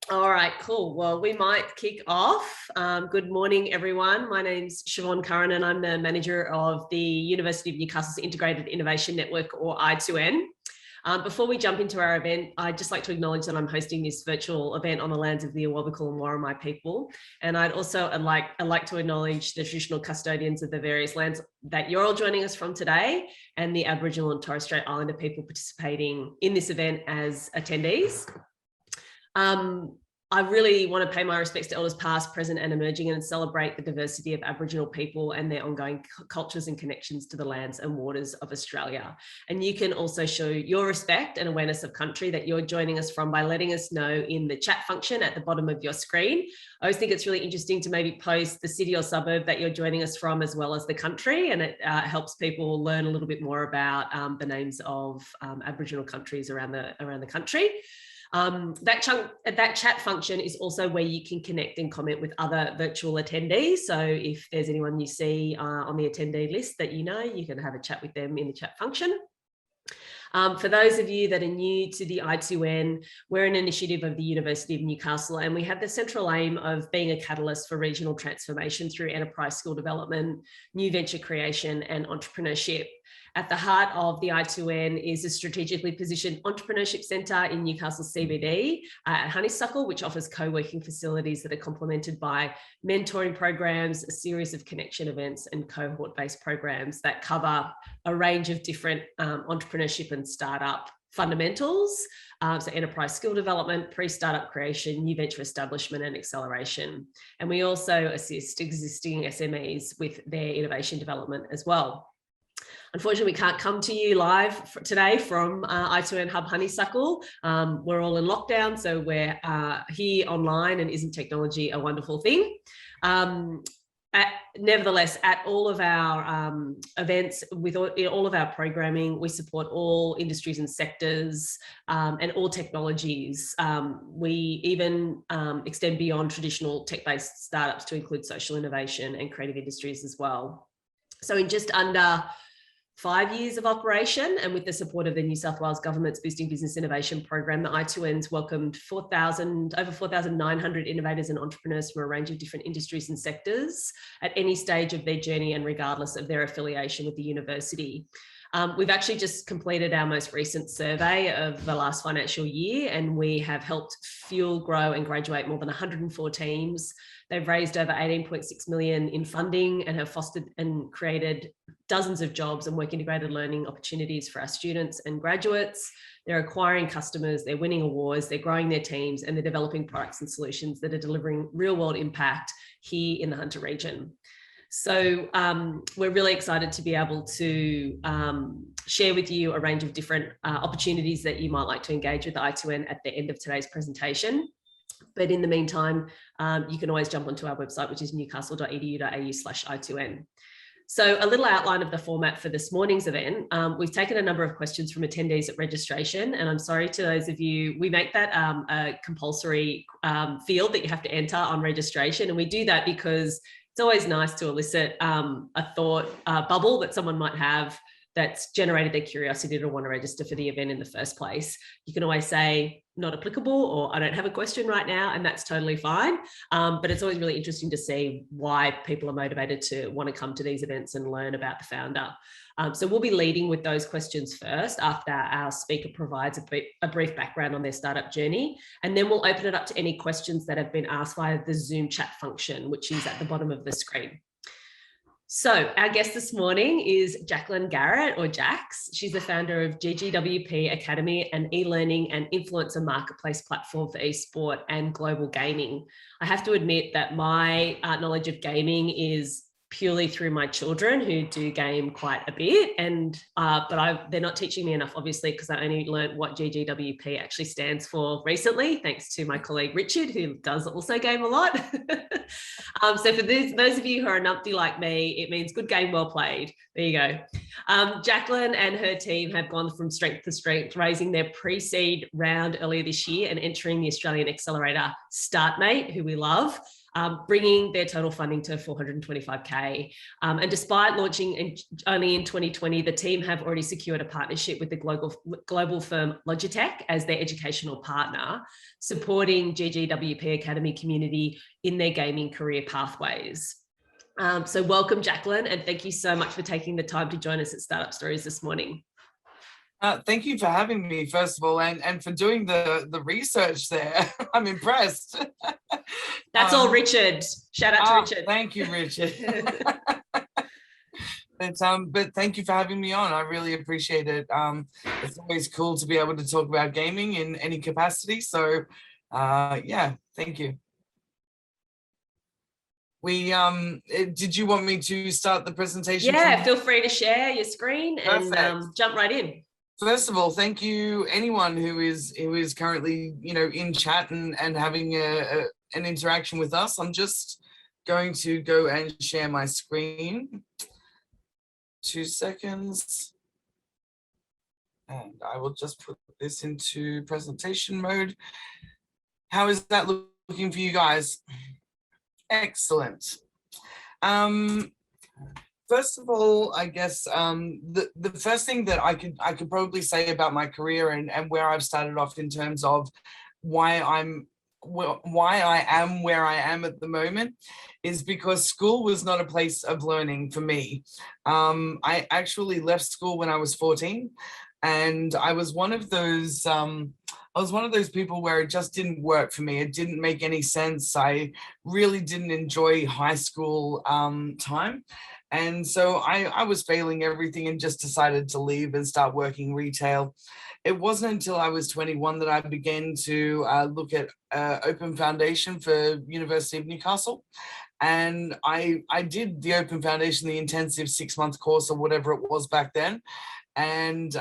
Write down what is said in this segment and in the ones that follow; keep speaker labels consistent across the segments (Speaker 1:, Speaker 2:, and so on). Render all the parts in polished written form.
Speaker 1: All right, cool. Well, we might kick off. Good morning, everyone. My name's Siobhan Curran, and I'm the manager of the University of Newcastle's Integrated Innovation Network, or I2N. Before we jump into our event, I'd just like to acknowledge that I'm hosting this virtual event on the lands of the Awabakal and Warramai people. And I'd like to acknowledge the traditional custodians of the various lands that you're all joining us from today, and the Aboriginal and Torres Strait Islander people participating in this event as attendees. I really want to pay my respects to elders past, present and emerging, and celebrate the diversity of Aboriginal people and their ongoing cultures and connections to the lands and waters of Australia. And you can also show your respect and awareness of country that you're joining us from by letting us know in the chat function at the bottom of your screen. I always think it's really interesting to maybe post the city or suburb that you're joining us from, as well as the country, and it helps people learn a little bit more about the names of Aboriginal countries around the country. That chat function is also where you can connect and comment with other virtual attendees. So if there's anyone you see on the attendee list that you know, you can have a chat with them in the chat function. For those of you that are new to the I2N, we're an initiative of the University of Newcastle, and we have the central aim of being a catalyst for regional transformation through enterprise skill development, new venture creation, and entrepreneurship. At the heart of the I2N is a strategically positioned entrepreneurship centre in Newcastle CBD at Honeysuckle, which offers co-working facilities that are complemented by mentoring programs, a series of connection events and cohort-based programs that cover a range of different entrepreneurship and startup fundamentals. So enterprise skill development, pre-startup creation, new venture establishment and acceleration. And we also assist existing SMEs with their innovation development as well. Unfortunately, we can't come to you live today from I2N Hub Honeysuckle. We're all in lockdown, so we're here online, and isn't technology a wonderful thing? Nevertheless, at all of our events, with all of our programming, we support all industries and sectors and all technologies. We even extend beyond traditional tech-based startups to include social innovation and creative industries as well. So in just under 5 years of operation, and with the support of the New South Wales Government's Boosting Business Innovation Program, the I2N's welcomed over 4,900 innovators and entrepreneurs from a range of different industries and sectors at any stage of their journey and regardless of their affiliation with the university. We've actually just completed our most recent survey of the last financial year, and we have helped fuel, grow and graduate more than 104 teams. They've raised over 18.6 million in funding and have fostered and created dozens of jobs and work integrated learning opportunities for our students and graduates. They're acquiring customers, they're winning awards, they're growing their teams, and they're developing products and solutions that are delivering real world impact here in the Hunter region. So we're really excited to be able to share with you a range of different opportunities that you might like to engage with the I2N at the end of today's presentation. But in the meantime, you can always jump onto our website, which is newcastle.edu.au/I2N. So a little outline of the format for this morning's event. We've taken a number of questions from attendees at registration, and I'm sorry to those of you, we make that a compulsory field that you have to enter on registration. And we do that because it's always nice to elicit a thought bubble that someone might have that's generated their curiosity to want to register for the event in the first place. You can always say not applicable, or I don't have a question right now, and that's totally fine. But it's always really interesting to see why people are motivated to want to come to these events and learn about the founder. So we'll be leading with those questions first after our speaker provides a brief background on their startup journey. And then we'll open it up to any questions that have been asked via the Zoom chat function, which is at the bottom of the screen. So our guest this morning is Jacqueline Garrett, or Jax. She's the founder of GGWP Academy, an e-learning and influencer marketplace platform for eSport and global gaming. I have to admit that my knowledge of gaming is purely through my children, who do game quite a bit, and they're not teaching me enough, obviously, because I only learned what GGWP actually stands for recently, thanks to my colleague Richard, who does also game a lot. So for those of you who are a numpty like me, it means good game, well played. There you go. Jacqueline and her team have gone from strength to strength, raising their pre-seed round earlier this year and entering the Australian Accelerator Startmate, who we love. bringing their total funding to 425K. And despite launching only in 2020, the team have already secured a partnership with the global firm Logitech as their educational partner, supporting GGWP Academy community in their gaming career pathways. So welcome, Jacqueline, and thank you so much for taking the time to join us at Startup Stories this morning.
Speaker 2: Thank you for having me, first of all, and for doing the research there. I'm impressed.
Speaker 1: That's all Richard. Shout out to Richard.
Speaker 2: Thank you, Richard. But thank you for having me on. I really appreciate it. It's always cool to be able to talk about gaming in any capacity. So yeah, thank you. Did you want me to start the presentation?
Speaker 1: Yeah, feel free to share your screen. Perfect. And jump right in.
Speaker 2: First of all, thank you anyone who is currently, you know, in chat and having an interaction with us. I'm just going to go and share my screen. 2 seconds. And I will just put this into presentation mode. How is that looking for you guys? Excellent. First of all, I guess the first thing that I could probably say about my career and where I've started off in terms of why I am where I am at the moment is because school was not a place of learning for me. I actually left school when I was 14, and I was one of those people where it just didn't work for me. It didn't make any sense. I really didn't enjoy high school time. And so I was failing everything and just decided to leave and start working retail. It wasn't until I was 21 that I began to look at Open Foundation for University of Newcastle. And I did the Open Foundation, the intensive 6-month course or whatever it was back then. And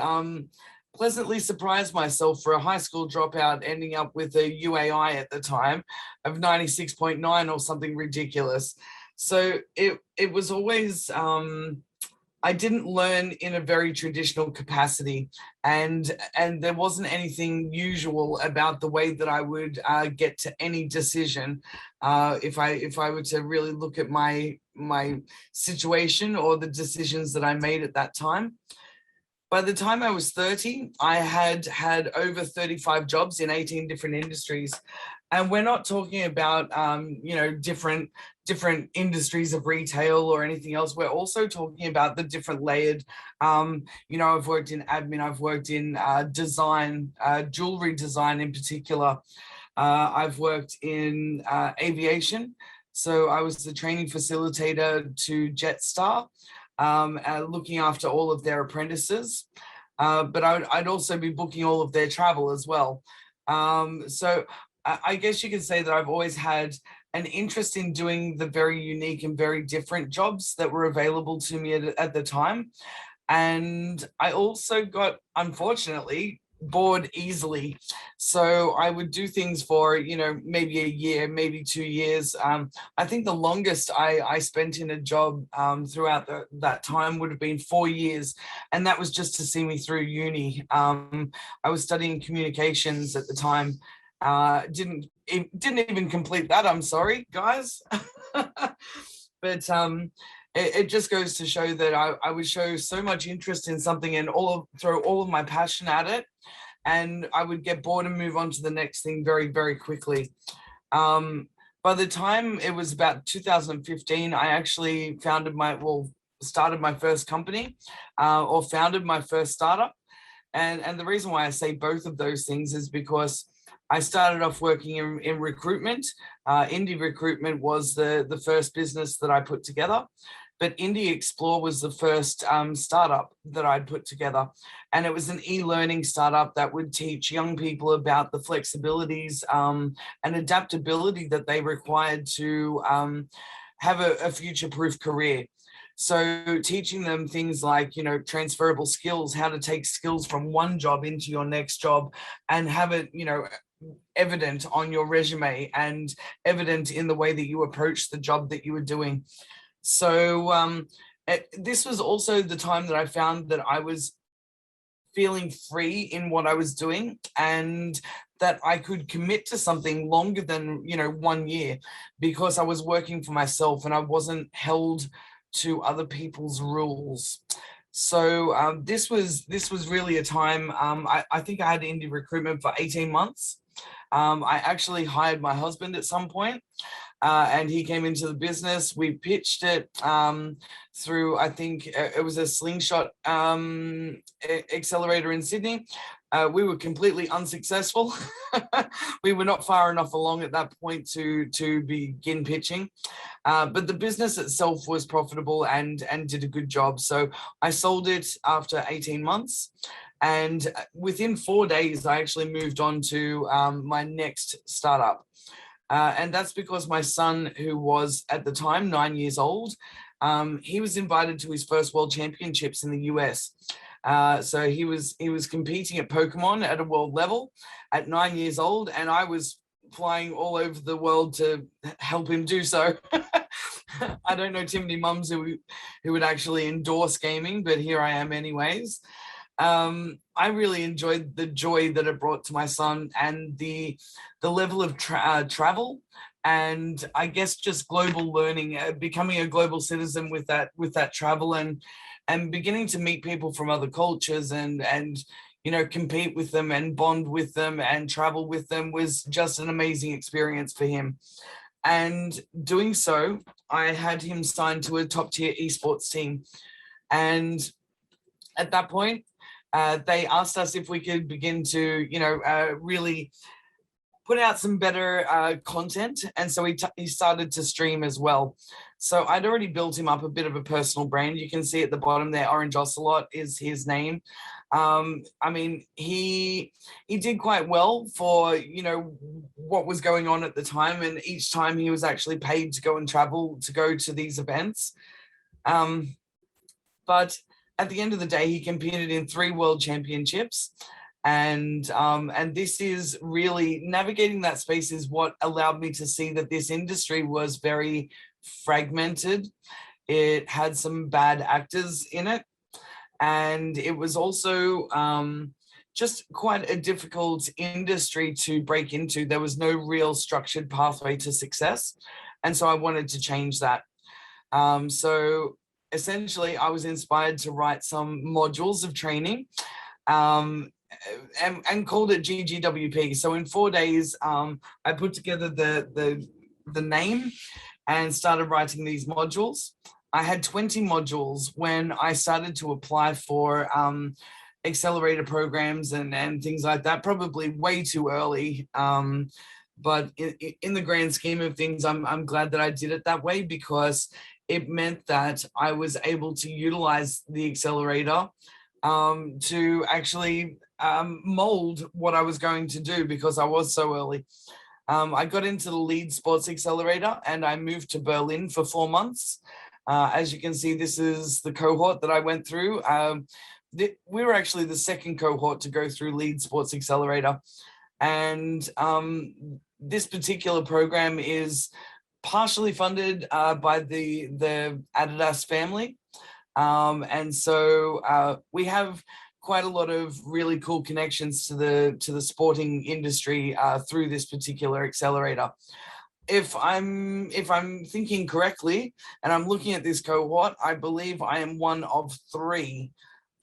Speaker 2: pleasantly surprised myself for a high school dropout, ending up with a UAI at the time of 96.9 or something ridiculous. So it was always, I didn't learn in a very traditional capacity, and there wasn't anything usual about the way that I would get to any decision if I were to really look at my situation or the decisions that I made at that time. By the time I was 30, I had over 35 jobs in 18 different industries. And we're not talking about, you know, different industries of retail or anything else. We're also talking about the different layered, you know, I've worked in admin, I've worked in design, jewelry design in particular. I've worked in aviation. So I was the training facilitator to Jetstar, looking after all of their apprentices. But I'd also be booking all of their travel as well. So I guess you could say that I've always had an interest in doing the very unique and very different jobs that were available to me at the time. And I also got, unfortunately, bored easily. So I would do things for, you know, maybe a year, maybe 2 years. I think the longest I spent in a job throughout that time would have been 4 years. And that was just to see me through uni. I was studying communications at the time. Didn't even complete that, I'm sorry, guys. But it just goes to show that I would show so much interest in something and throw all of my passion at it, and I would get bored and move on to the next thing very, very quickly. By the time it was about 2015, I actually started my first company, or founded my first startup. And the reason why I say both of those things is because I started off working in recruitment. Indie Recruitment was the first business that I put together, but Indie Explore was the first startup that I'd put together. And it was an e-learning startup that would teach young people about the flexibilities and adaptability that they required to have a future-proof career. So teaching them things like, you know, transferable skills, how to take skills from one job into your next job and have it, you know, evident on your resume and evident in the way that you approach the job that you were doing. So this was also the time that I found that I was feeling free in what I was doing, and that I could commit to something longer than 1 year, because I was working for myself and I wasn't held to other people's rules. So this was really a time. I think I had indie recruitment for 18 months. I actually hired my husband at some point, and he came into the business. We pitched it through, I think it was a slingshot accelerator in Sydney. We were completely unsuccessful. We were not far enough along at that point to begin pitching. But the business itself was profitable and did a good job. So I sold it after 18 months. And within 4 days, I actually moved on to my next startup. And that's because my son, who was at the time 9 years old, he was invited to his first world championships in the US. So he was competing at Pokemon at a world level at 9 years old, and I was flying all over the world to help him do so. I don't know too many mums who would actually endorse gaming, but here I am anyways. I really enjoyed the joy that it brought to my son, and the level of travel, and I guess just global learning, becoming a global citizen with that travel, and beginning to meet people from other cultures and compete with them and bond with them and travel with them was just an amazing experience for him. And doing so, I had him signed to a top tier esports team. And at that point, they asked us if we could begin to, really put out some better content. And so he started to stream as well. So I'd already built him up a bit of a personal brand. You can see at the bottom there, Orange Ocelot is his name. I mean, he did quite well for, what was going on at the time. And each time he was actually paid to go and travel to go to these events. But at the end of the day, he competed in 3 world championships. And this is really navigating that space is what allowed me to see that this industry was very fragmented. It had some bad actors in it. And it was also just quite a difficult industry to break into. There was no real structured pathway to success. And so I wanted to change that. So essentially, I was inspired to write some modules of training and called it GGWP. So in 4 days, I put together the name and started writing these modules. I had 20 modules when I started to apply for accelerator programs and things like that, probably way too early. But in the grand scheme of things, I'm glad that I did it that way, because it meant that I was able to utilize the accelerator to actually mold what I was going to do, because I was so early. I got into the Lead Sports Accelerator and I moved to Berlin for 4 months. As you can see, this is the cohort that I went through. We were actually the second cohort to go through Lead Sports Accelerator. And this particular program is partially funded by the Adidas family. And so we have quite a lot of really cool connections to the sporting industry through this particular accelerator. If I'm thinking correctly, and I'm looking at this cohort, I believe I am one of 3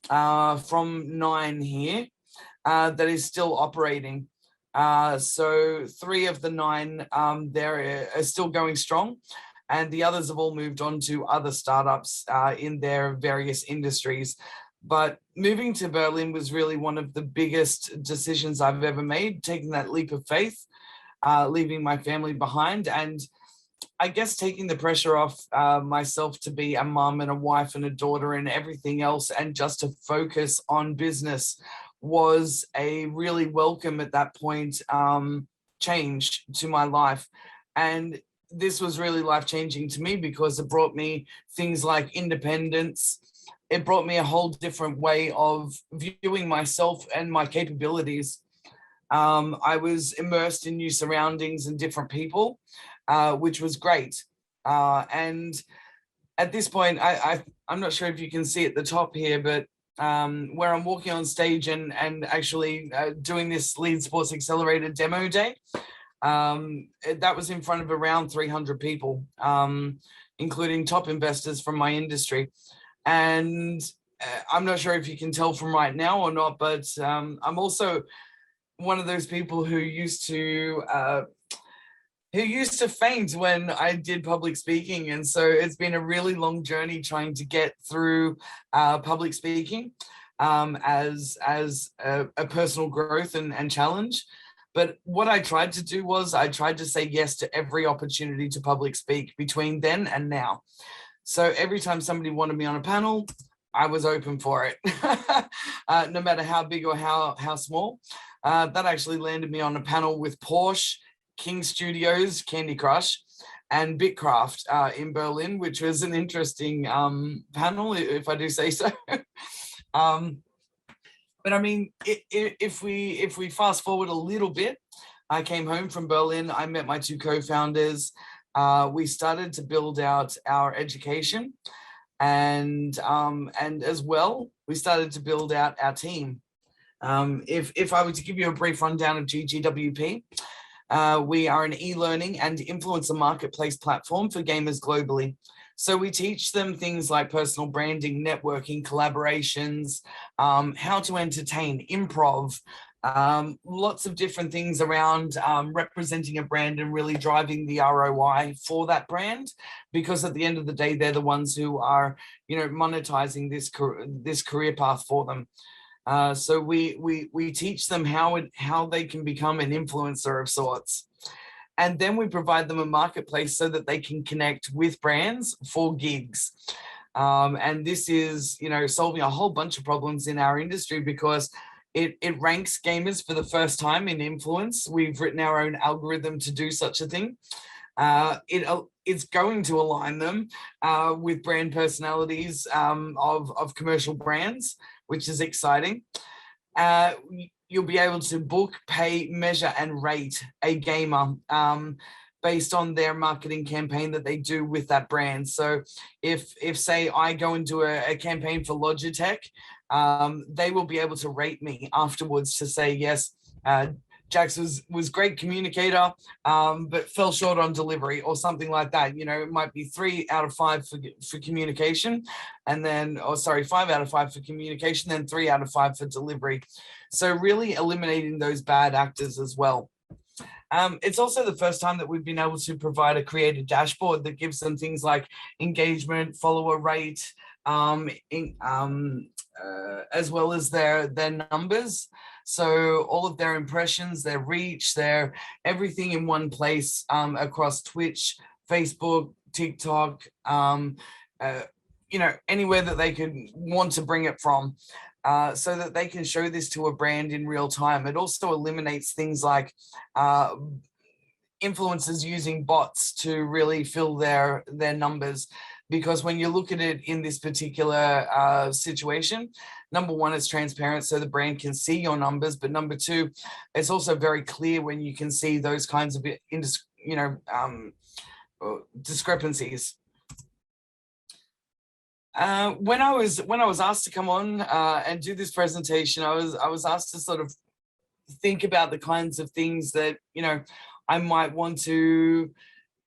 Speaker 2: from 9 here that is still operating. So 3 of the 9 there are still going strong, and the others have all moved on to other startups in their various industries. But moving to Berlin was really one of the biggest decisions I've ever made, taking that leap of faith, leaving my family behind, and I guess taking the pressure off myself to be a mum and a wife and a daughter and everything else, and just to focus on business was a really welcome at that point change to my life. And this was really life-changing to me because it brought me things like independence. It brought me a whole different way of viewing myself and my capabilities. I was immersed in new surroundings and different people, which was great. And at this point, I'm not sure if you can see at the top here, but where I'm walking on stage and actually doing this Lead Sports Accelerator demo day. That was in front of around 300 people, including top investors from my industry. And I'm not sure if you can tell from right now or not, but I'm also one of those people who used to faint when I did public speaking. And so it's been a really long journey trying to get through public speaking as a personal growth and challenge. But what I tried to do was I tried to say yes to every opportunity to public speak between then and now. So every time somebody wanted me on a panel, I was open for it, no matter how big or how small. That actually landed me on a panel with Porsche, King Studios, Candy Crush, and Bitcraft in Berlin, which was an interesting panel, if I do say so. But I mean, if we fast forward a little bit, I came home from Berlin. I met my two co-founders. We started to build out our education, and as well, we started to build out our team. If I were to give you a brief rundown of GGWP, we are an e-learning and influencer marketplace platform for gamers globally. So we teach them things like personal branding, networking, collaborations, how to entertain, improv, lots of different things around representing a brand and really driving the ROI for that brand, because at the end of the day, they're the ones who are, monetizing this career path for them. So we teach them how they can become an influencer of sorts. And then we provide them a marketplace so that they can connect with brands for gigs. And this is, solving a whole bunch of problems in our industry, because it ranks gamers for the first time in influence. We've written our own algorithm to do such a thing. It's going to align them with brand personalities of commercial brands, which is exciting. You'll be able to book, pay, measure, and rate a gamer based on their marketing campaign that they do with that brand. So if say I go into a campaign for Logitech, they will be able to rate me afterwards to say, yes, Jax was great communicator, but fell short on delivery or something like that. It might be 3 out of 5 for communication, and then, 5 out of 5 for communication, then 3 out of 5 for delivery. So really eliminating those bad actors as well. It's also the first time that we've been able to provide a creator dashboard that gives them things like engagement, follower rate, as well as their numbers. So all of their impressions, their reach, their everything in one place across Twitch, Facebook, TikTok, anywhere that they could want to bring it from, so that they can show this to a brand in real time. It also eliminates things like influencers using bots to really fill their numbers. Because when you look at it in this particular situation, number one, it's transparent so the brand can see your numbers. But number two, it's also very clear when you can see those kinds of, discrepancies. When I was asked to come on and do this presentation, I was asked to sort of think about the kinds of things that, I might want to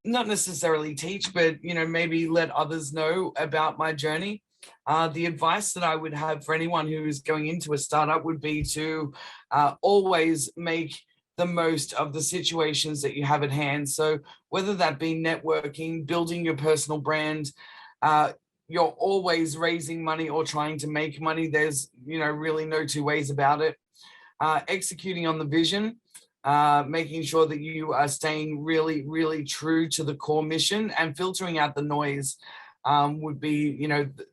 Speaker 2: not necessarily teach, but, maybe let others know about my journey. The advice that I would have for anyone who is going into a startup would be to always make the most of the situations that you have at hand. So whether that be networking, building your personal brand, you're always raising money or trying to make money. There's, really no two ways about it. Executing on the vision, making sure that you are staying really, really true to the core mission, and filtering out the noise would be,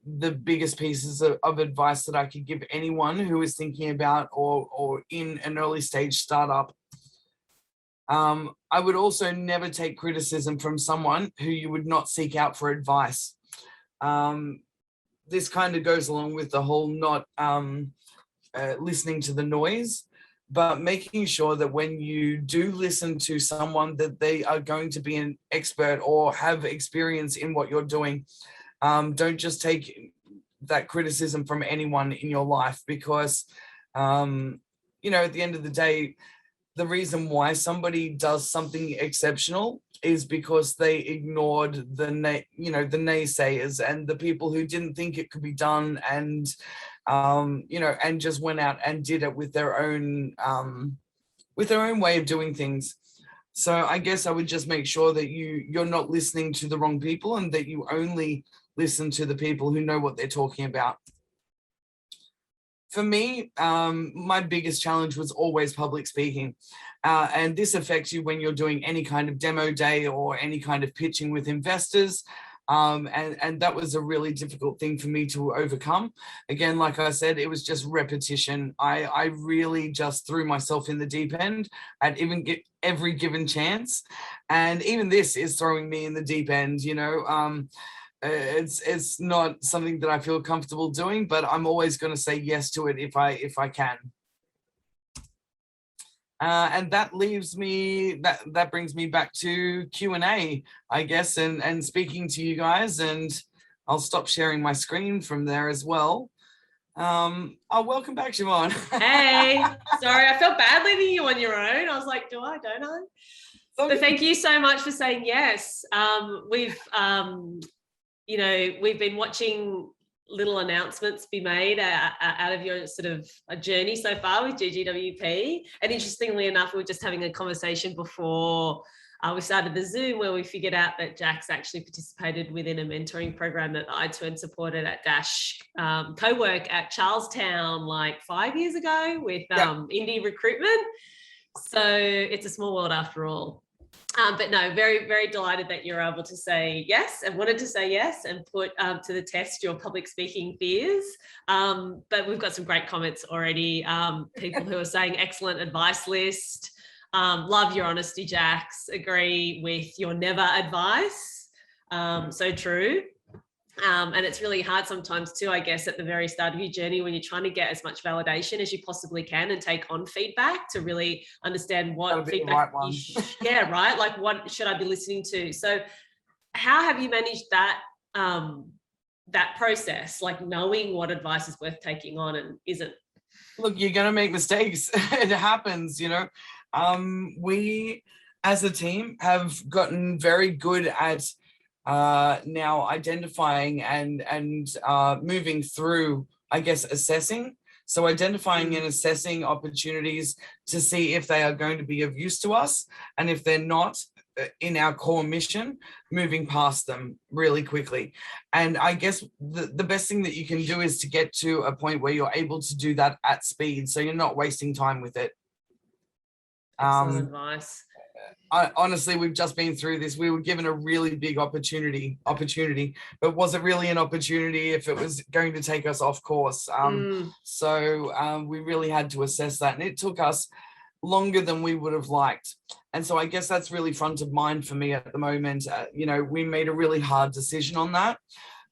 Speaker 2: the biggest pieces of advice that I could give anyone who is thinking about or in an early stage startup. I would also never take criticism from someone who you would not seek out for advice. This kind of goes along with the whole not listening to the noise, but making sure that when you do listen to someone that they are going to be an expert or have experience in what you're doing. Don't just take that criticism from anyone in your life, because you know, at the end of the day, the reason why somebody does something exceptional is because they ignored the the naysayers and the people who didn't think it could be done, and you know, and just went out and did it with their own way of doing things. So I guess I would just make sure that you're not listening to the wrong people, and that you only listen to the people who know what they're talking about. For me, my biggest challenge was always public speaking. And this affects you when you're doing any kind of demo day or any kind of pitching with investors. And that was a really difficult thing for me to overcome. Again, like I said, it was just repetition. I really just threw myself in the deep end at every given chance. And even this is throwing me in the deep end, you know. It's not something that I feel comfortable doing, but I'm always going to say yes to it if I can. And that leaves me, that brings me back to Q&A, I guess, and speaking to you guys. And I'll stop sharing my screen from there as well. Oh, welcome back, Siobhan.
Speaker 1: Hey, sorry, I felt bad leaving you on your own. I was like, don't I? But thank you so much for saying yes. You know, we've been watching little announcements be made out of your sort of a journey so far with GGWP. And interestingly enough, we were just having a conversation before we started the Zoom, where we figured out that Jack's actually participated within a mentoring program that I turned supported at Dash Co-work at Charlestown like 5 years ago with indie recruitment. So it's a small world after all. But no, very, very delighted that you're able to say yes and wanted to say yes and put to the test your public speaking fears. But we've got some great comments already. People who are saying excellent advice list. Love your honesty, Jax. Agree with your never advice. So true. And it's really hard sometimes too, I guess, at the very start of your journey when you're trying to get as much validation as you possibly can and take on feedback to really understand what feedback right, like what should I be listening to. So how have you managed that that process, like knowing what advice is worth taking on and isn't?
Speaker 2: Look, you're going to make mistakes. It happens, you know. We as a team have gotten very good at now identifying and moving through, I guess, assessing. So identifying and assessing opportunities to see if they are going to be of use to us, and if they're not in our core mission, moving past them really quickly. And I guess the best thing that you can do is to get to a point where you're able to do that at speed, so you're not wasting time with it.
Speaker 1: Excellent advice.
Speaker 2: Honestly, we've just been through this. We were given a really big opportunity, but was it really an opportunity if it was going to take us off course? So we really had to assess that, and it took us longer than we would have liked. And so I guess that's really front of mind for me at the moment. You know, we made a really hard decision on that,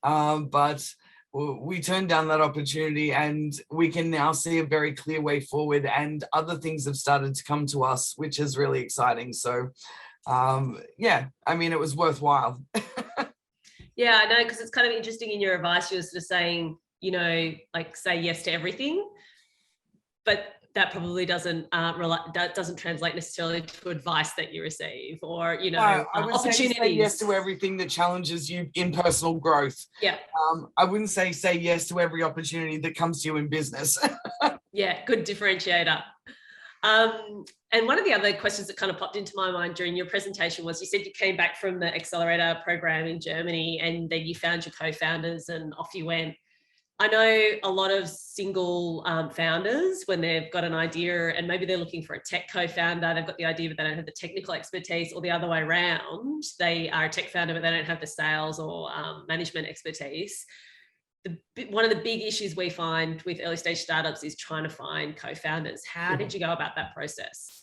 Speaker 2: but we turned down that opportunity, and we can now see a very clear way forward, and other things have started to come to us, which is really exciting. So yeah, I mean, it was worthwhile.
Speaker 1: Yeah, I know, because it's kind of interesting in your advice, you were sort of saying, you know, like say yes to everything, but that probably doesn't translate necessarily to advice that you receive, or, you know,
Speaker 2: I would
Speaker 1: opportunities.
Speaker 2: say yes to everything that challenges you in personal growth.
Speaker 1: Yeah.
Speaker 2: I wouldn't say yes to every opportunity that comes to you in business.
Speaker 1: Yeah, good differentiator. And one of the other questions that kind of popped into my mind during your presentation was, you said you came back from the Accelerator program in Germany, and then you found your co-founders and off you went. I know a lot of single founders, when they've got an idea and maybe they're looking for a tech co-founder, they've got the idea but they don't have the technical expertise, or the other way around, they are a tech founder but they don't have the sales or management expertise. One of the big issues we find with early stage startups is trying to find co-founders. How did you go about that process?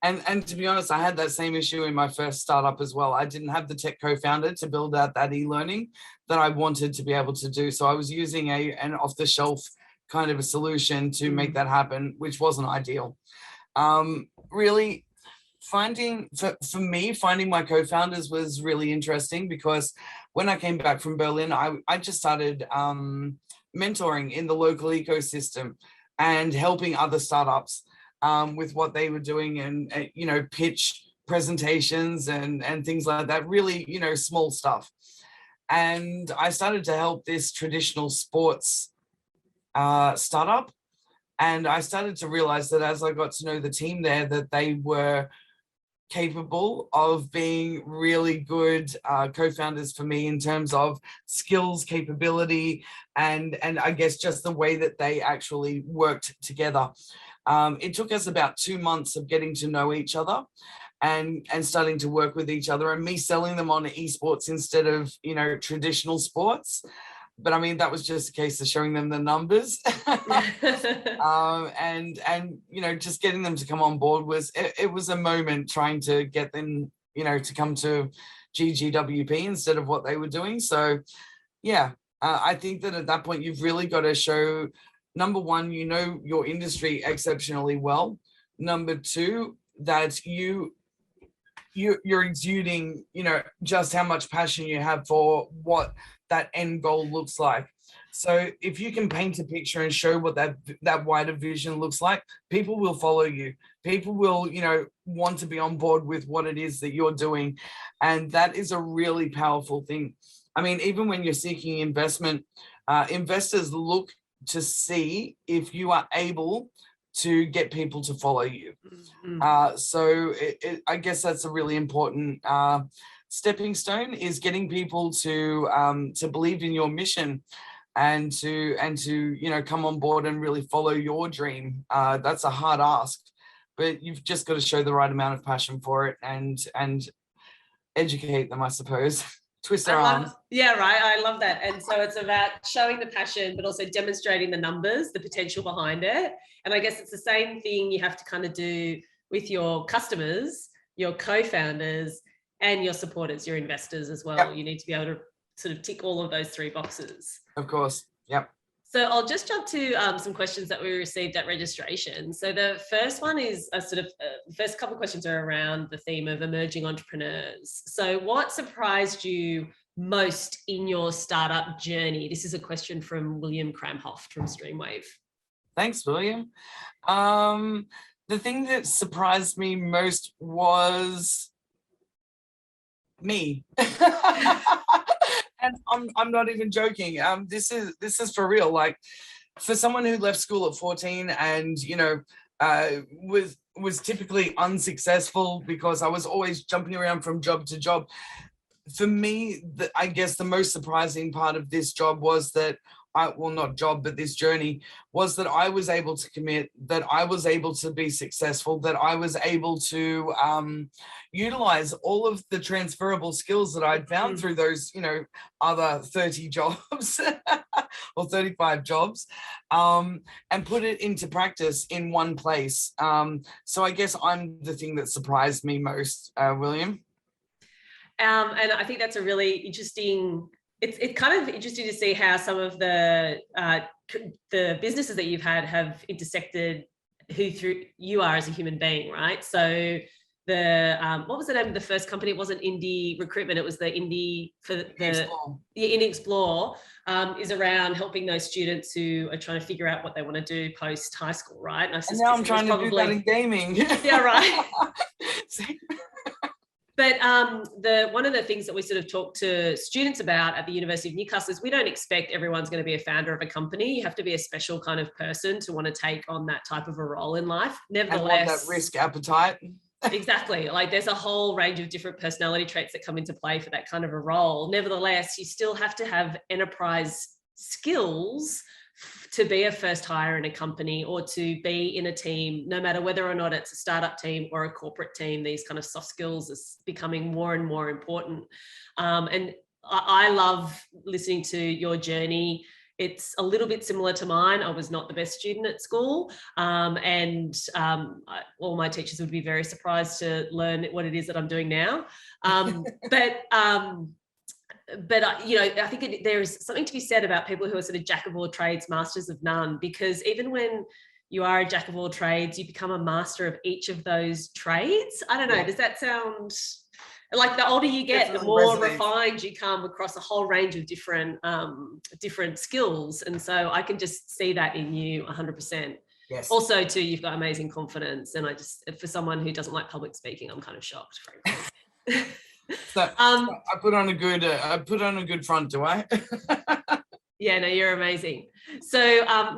Speaker 2: And to be honest, I had that same issue in my first startup as well. I didn't have the tech co-founder to build out that e-learning that I wanted to be able to do. So I was using an off-the-shelf kind of a solution to make that happen, which wasn't ideal. Really, finding my co-founders was really interesting, because when I came back from Berlin, I just started mentoring in the local ecosystem and helping other startups with what they were doing, and pitch presentations and things like that, really, small stuff. And I started to help this traditional sports startup. And I started to realize that as I got to know the team there, that they were capable of being really good co-founders for me in terms of skills, capability, and I guess just the way that they actually worked together. It took us about 2 months of getting to know each other and starting to work with each other, and me selling them on esports instead of traditional sports. But I mean, that was just a case of showing them the numbers. And just getting them to come on board was a moment, trying to get them to come to GGWP instead of what they were doing. So yeah, I think that at that point you've really got to show, number one, your industry exceptionally well. Number two, that you're exuding just how much passion you have for what that end goal looks like. So if you can paint a picture and show what that wider vision looks like, people will follow you. People will want to be on board with what it is that you're doing, and that is a really powerful thing. I mean, even when you're seeking investment, investors look to see if you are able to get people to follow you. So I guess that's a really important stepping stone, is getting people to believe in your mission and to come on board and really follow your dream. That's a hard ask, but you've just got to show the right amount of passion for it and educate them, I suppose. Twist their arms.
Speaker 1: Yeah, right. I love that. And so it's about showing the passion, but also demonstrating the numbers, the potential behind it. And I guess it's the same thing you have to kind of do with your customers, your co-founders, and your supporters, your investors as well. Yep. You need to be able to sort of tick all of those 3 boxes.
Speaker 2: Of course. Yep.
Speaker 1: So I'll just jump to some questions that we received at registration. So the first one is the first couple of questions are around the theme of emerging entrepreneurs. So what surprised you most in your startup journey? This is a question from William Kramhoff from Streamwave.
Speaker 2: Thanks, William. The thing that surprised me most was me. And I'm not even joking. This is for real. Like, for someone who left school at 14 and was typically unsuccessful because I was always jumping around from job to job. For me, I guess the most surprising part of this job was that this journey was that I was able to commit, that I was able to be successful, that I was able to utilize all of the transferable skills that I'd found through those, other 30 jobs or 35 jobs, and put it into practice in one place. So I guess I'm the thing that surprised me most, William.
Speaker 1: And I think that's a really interesting. It's kind of interesting to see how some of the businesses that you've had have intersected who through you are as a human being, right? So the what was the name of the first company? It wasn't Indie Recruitment. It was the Indie for the Indie Explore is around helping those students who are trying to figure out what they want to do post high school, right?
Speaker 2: And now I'm trying to do that in gaming.
Speaker 1: Yeah, right. But one of the things that we sort of talk to students about at the University of Newcastle is we don't expect everyone's going to be a founder of a company. You have to be a special kind of person to want to take on that type of a role in life. Nevertheless,
Speaker 2: and want that risk appetite.
Speaker 1: Exactly. Like, there's a whole range of different personality traits that come into play for that kind of a role. Nevertheless, you still have to have enterprise skills to be a first hire in a company or to be in a team, no matter whether or not it's a startup team or a corporate team. These kind of soft skills is becoming more and more important. And I love listening to your journey. It's a little bit similar to mine. I was not the best student at school, and all my teachers would be very surprised to learn what it is that I'm doing now. But I think there is something to be said about people who are sort of jack of all trades, masters of none, because even when you are a jack of all trades, you become a master of each of those trades. I don't know. Yeah. Does that sound Like the older you get, the
Speaker 2: Definitely
Speaker 1: more
Speaker 2: resonates.
Speaker 1: refined you come across a whole range of different skills. And so I can just see that in you 100%.
Speaker 2: Yes.
Speaker 1: Also too, you've got amazing confidence. And I just, for someone who doesn't like public speaking, I'm kind of shocked, frankly.
Speaker 2: So I put on a good front, do I?
Speaker 1: Yeah, no, you're amazing. So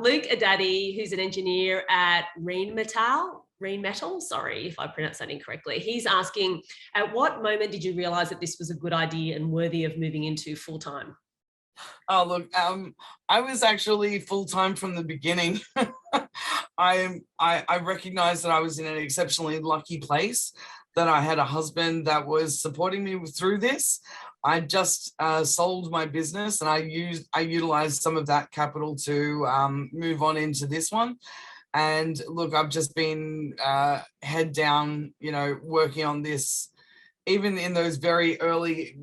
Speaker 1: Luke Adadi, who's an engineer at Rheinmetall, sorry if I pronounced that incorrectly. He's asking, at what moment did you realize that this was a good idea and worthy of moving into full-time?
Speaker 2: Oh, look, I was actually full-time from the beginning. I recognized that I was in an exceptionally lucky place, that I had a husband that was supporting me through this. I just sold my business, and I utilized some of that capital to move on into this one. And look, I've just been head down, working on this, even in those very early,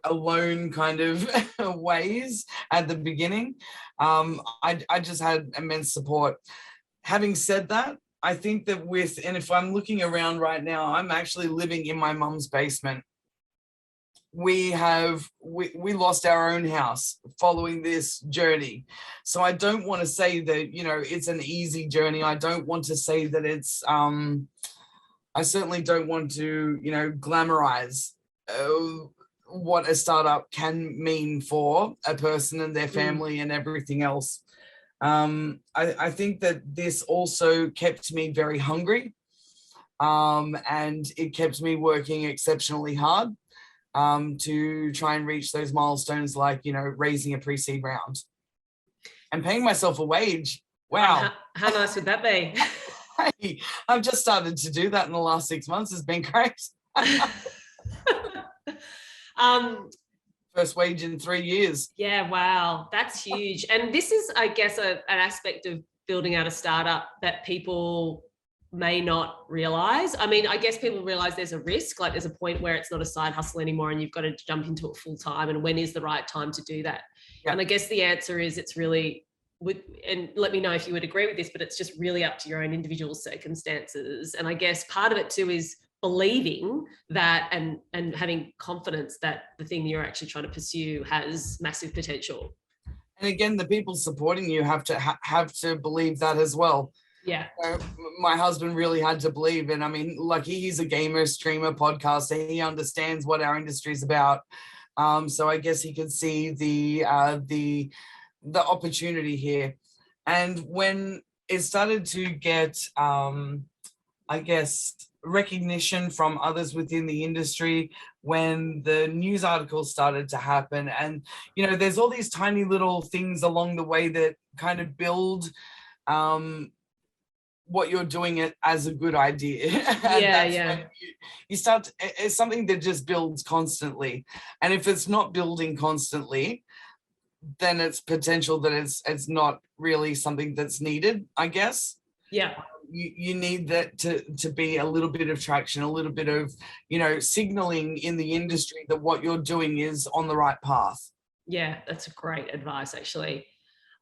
Speaker 2: alone kind of ways at the beginning. I just had immense support. Having said that, I think that and if I'm looking around right now, I'm actually living in my mum's basement. We lost our own house following this journey. So I don't want to say that, it's an easy journey. I don't want to say that it's, I certainly don't want to, glamorize what a startup can mean for a person and their family and everything else. I think that this also kept me very hungry, and it kept me working exceptionally hard to try and reach those milestones, like, raising a pre-seed round and paying myself a wage. Wow.
Speaker 1: How nice would that be?
Speaker 2: Hey, I've just started to do that in the last 6 months. It's been great. First wage in 3 years.
Speaker 1: Yeah, wow, that's huge. And this is, I guess, an aspect of building out a startup that people may not realize. I mean, I guess people realize there's a risk, like there's a point where it's not a side hustle anymore and you've got to jump into it full time. And when is the right time to do that? Yeah. And I guess the answer is it's really, and let me know if you would agree with this, but it's just really up to your own individual circumstances. And I guess part of it too is believing that and having confidence that the thing you're actually trying to pursue has massive potential.
Speaker 2: And again, the people supporting you have to believe that as well.
Speaker 1: Yeah.
Speaker 2: My husband really had to believe, and I mean, lucky he's a gamer, streamer, podcaster. He understands what our industry is about. So I guess he could see the opportunity here. And when it started to get, I guess, recognition from others within the industry, when the news articles started to happen, and there's all these tiny little things along the way that kind of build what you're doing it as a good idea. And you start it's something that just builds constantly, and if it's not building constantly, then it's potential that it's not really something that's needed, I guess.
Speaker 1: Yeah.
Speaker 2: You need that to be a little bit of traction, a little bit of, signaling in the industry that what you're doing is on the right path.
Speaker 1: Yeah, that's great advice, actually.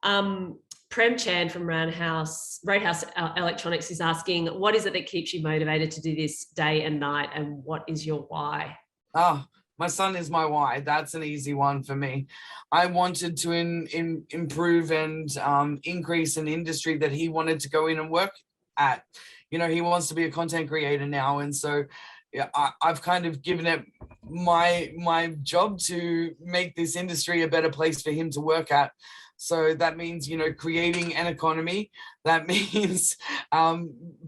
Speaker 1: Prem Chan from Roadhouse Electronics is asking, what is it that keeps you motivated to do this day and night, and what is your why?
Speaker 2: My son is my why. That's an easy one for me. I wanted to improve and increase an industry that he wanted to go in and work at. He wants to be a content creator now, and so I've kind of given it my job to make this industry a better place for him to work at. So that means, creating an economy. That means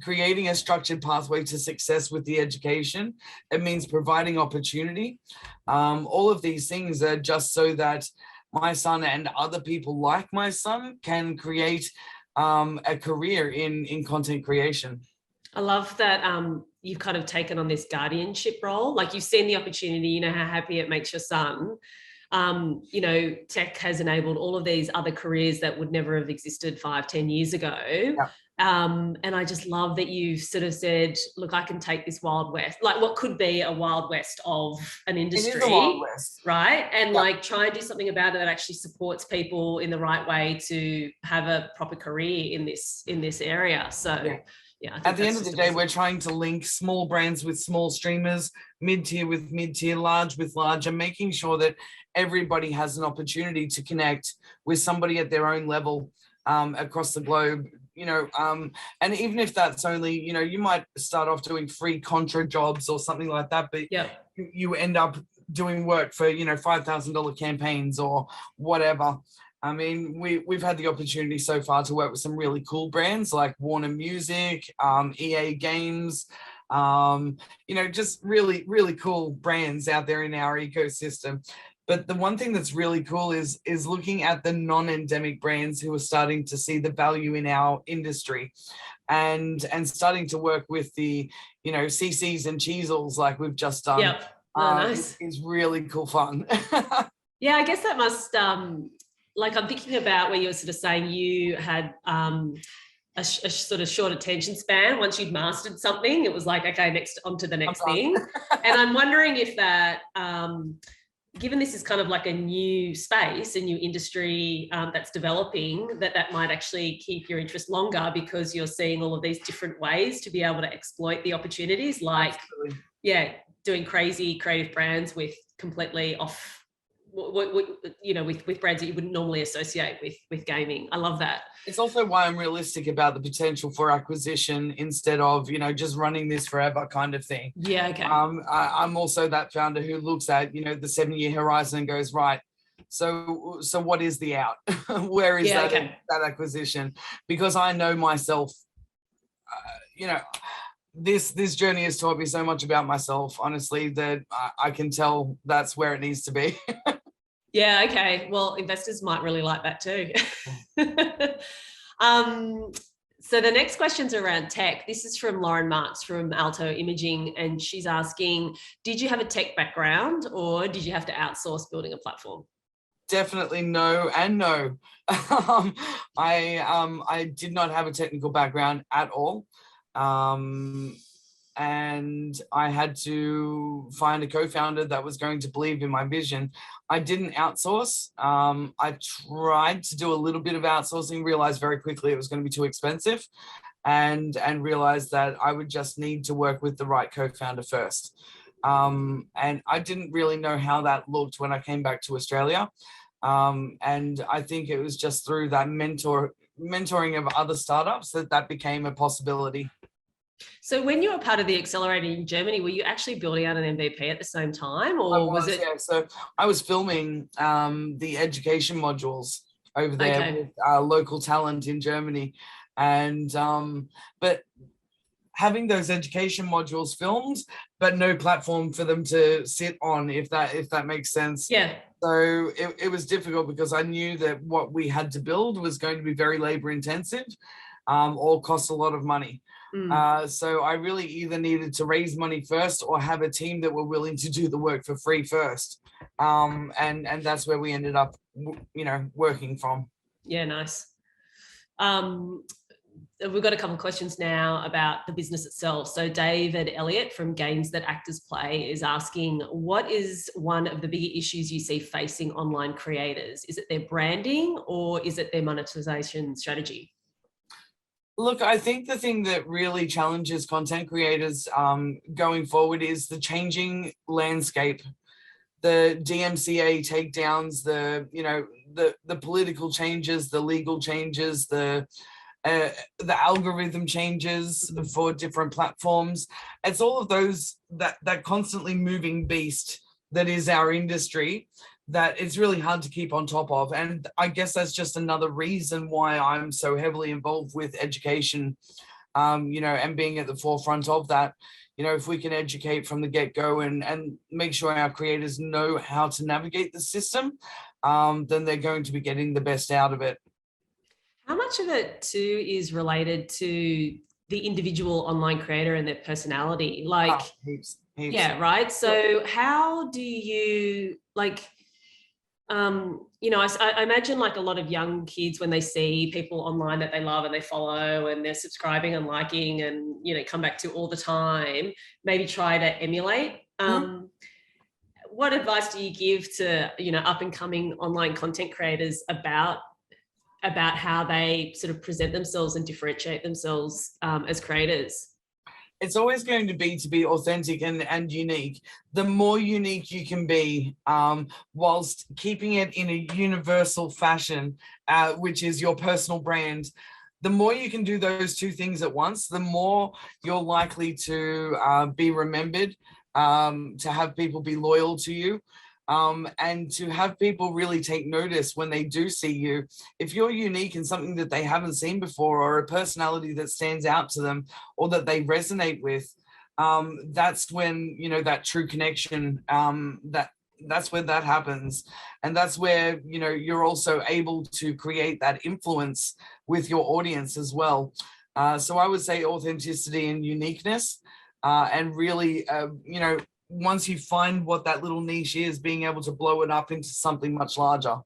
Speaker 2: creating a structured pathway to success with the education. It means providing opportunity. All of these things are just so that my son and other people like my son can create a career in content creation.
Speaker 1: I love that you've kind of taken on this guardianship role. Like, you've seen the opportunity, how happy it makes your son. Tech has enabled all of these other careers that would never have existed 5-10 years ago. Yeah. And I just love that you sort of said, look, I can take this Wild West, like what could be a Wild West of an industry,
Speaker 2: it is a Wild West,
Speaker 1: right? And like try and do something about it that actually supports people in the right way to have a proper career in this area. So Yeah,
Speaker 2: at the end of the day, we're trying to link small brands with small streamers, mid-tier with mid-tier, large with large, and making sure that everybody has an opportunity to connect with somebody at their own level across the globe. And even if that's only, you might start off doing free contra jobs or something like that, but you end up doing work for, $5,000 campaigns or whatever. I mean, we've had the opportunity so far to work with some really cool brands like Warner Music, EA Games, just really, really cool brands out there in our ecosystem. But the one thing that's really cool is looking at the non-endemic brands who are starting to see the value in our industry and starting to work with the, CCs and Cheezels like we've just done.
Speaker 1: Yeah, nice.
Speaker 2: Is really cool fun.
Speaker 1: Yeah, I guess that must, like I'm thinking about where you were sort of saying you had a sort of short attention span. Once you'd mastered something, it was like, okay, next on to the next thing. And I'm wondering if that, given this is kind of like a new space, a new industry that's developing, that might actually keep your interest longer because you're seeing all of these different ways to be able to exploit the opportunities, like, doing crazy creative brands with completely off, with brands that you wouldn't normally associate with gaming. I love that.
Speaker 2: It's also why I'm realistic about the potential for acquisition instead of, just running this forever kind of thing.
Speaker 1: Yeah, okay.
Speaker 2: I'm also that founder who looks at, the 7-year horizon and goes, right, so what is the out? Where is that acquisition? Because I know myself, this journey has taught me so much about myself, honestly, that I can tell that's where it needs to be.
Speaker 1: Yeah, okay. Well, investors might really like that too. So the next question's around tech. This is from Lauren Marks from Alto Imaging, and she's asking, did you have a tech background or did you have to outsource building a platform?
Speaker 2: Definitely no and no. I did not have a technical background at all. And I had to find a co-founder that was going to believe in my vision. I didn't outsource. I tried to do a little bit of outsourcing, realized very quickly it was going to be too expensive, and realized that I would just need to work with the right co-founder first. And I didn't really know how that looked when I came back to Australia. And I think it was just through that mentoring of other startups that became a possibility.
Speaker 1: So when you were part of the Accelerator in Germany, were you actually building out an MVP at the same time, or was it?
Speaker 2: Yeah, so I was filming the education modules over there with local talent in Germany, and but having those education modules filmed, but no platform for them to sit on, if that makes sense.
Speaker 1: Yeah.
Speaker 2: So it was difficult because I knew that what we had to build was going to be very labor intensive, or cost a lot of money. So I really either needed to raise money first or have a team that were willing to do the work for free first. And that's where we ended up, working from.
Speaker 1: Yeah, nice. We've got a couple of questions now about the business itself. So David Elliott from Games That Actors Play is asking, what is one of the bigger issues you see facing online creators? Is it their branding or is it their monetization strategy?
Speaker 2: Look, I think the thing that really challenges content creators going forward is the changing landscape, the DMCA takedowns, the political changes, the legal changes, the algorithm changes for different platforms. It's all of those, that constantly moving beast that is our industry, that it's really hard to keep on top of. And I guess that's just another reason why I'm so heavily involved with education, and being at the forefront of that. If we can educate from the get-go and make sure our creators know how to navigate the system, then they're going to be getting the best out of it.
Speaker 1: How much of it too is related to the individual online creator and their personality? Like,
Speaker 2: heaps.
Speaker 1: Yeah, right. So how do you I imagine like a lot of young kids, when they see people online that they love and they follow and they're subscribing and liking and, come back to all the time, maybe try to emulate. What advice do you give to, up and coming online content creators about about how they sort of present themselves and differentiate themselves as creators?
Speaker 2: It's always going to be authentic and unique. The more unique you can be, whilst keeping it in a universal fashion, which is your personal brand, the more you can do those two things at once, the more you're likely to be remembered, to have people be loyal to you, and to have people really take notice when they do see you. If you're unique in something that they haven't seen before, or a personality that stands out to them, or that they resonate with, that's when, you know, that true connection, that's where that happens. And that's where, you know, you're also able to create that influence with your audience as well. So I would say authenticity and uniqueness, and really, you know, once you find what that little niche is, being able to blow it up into something much larger.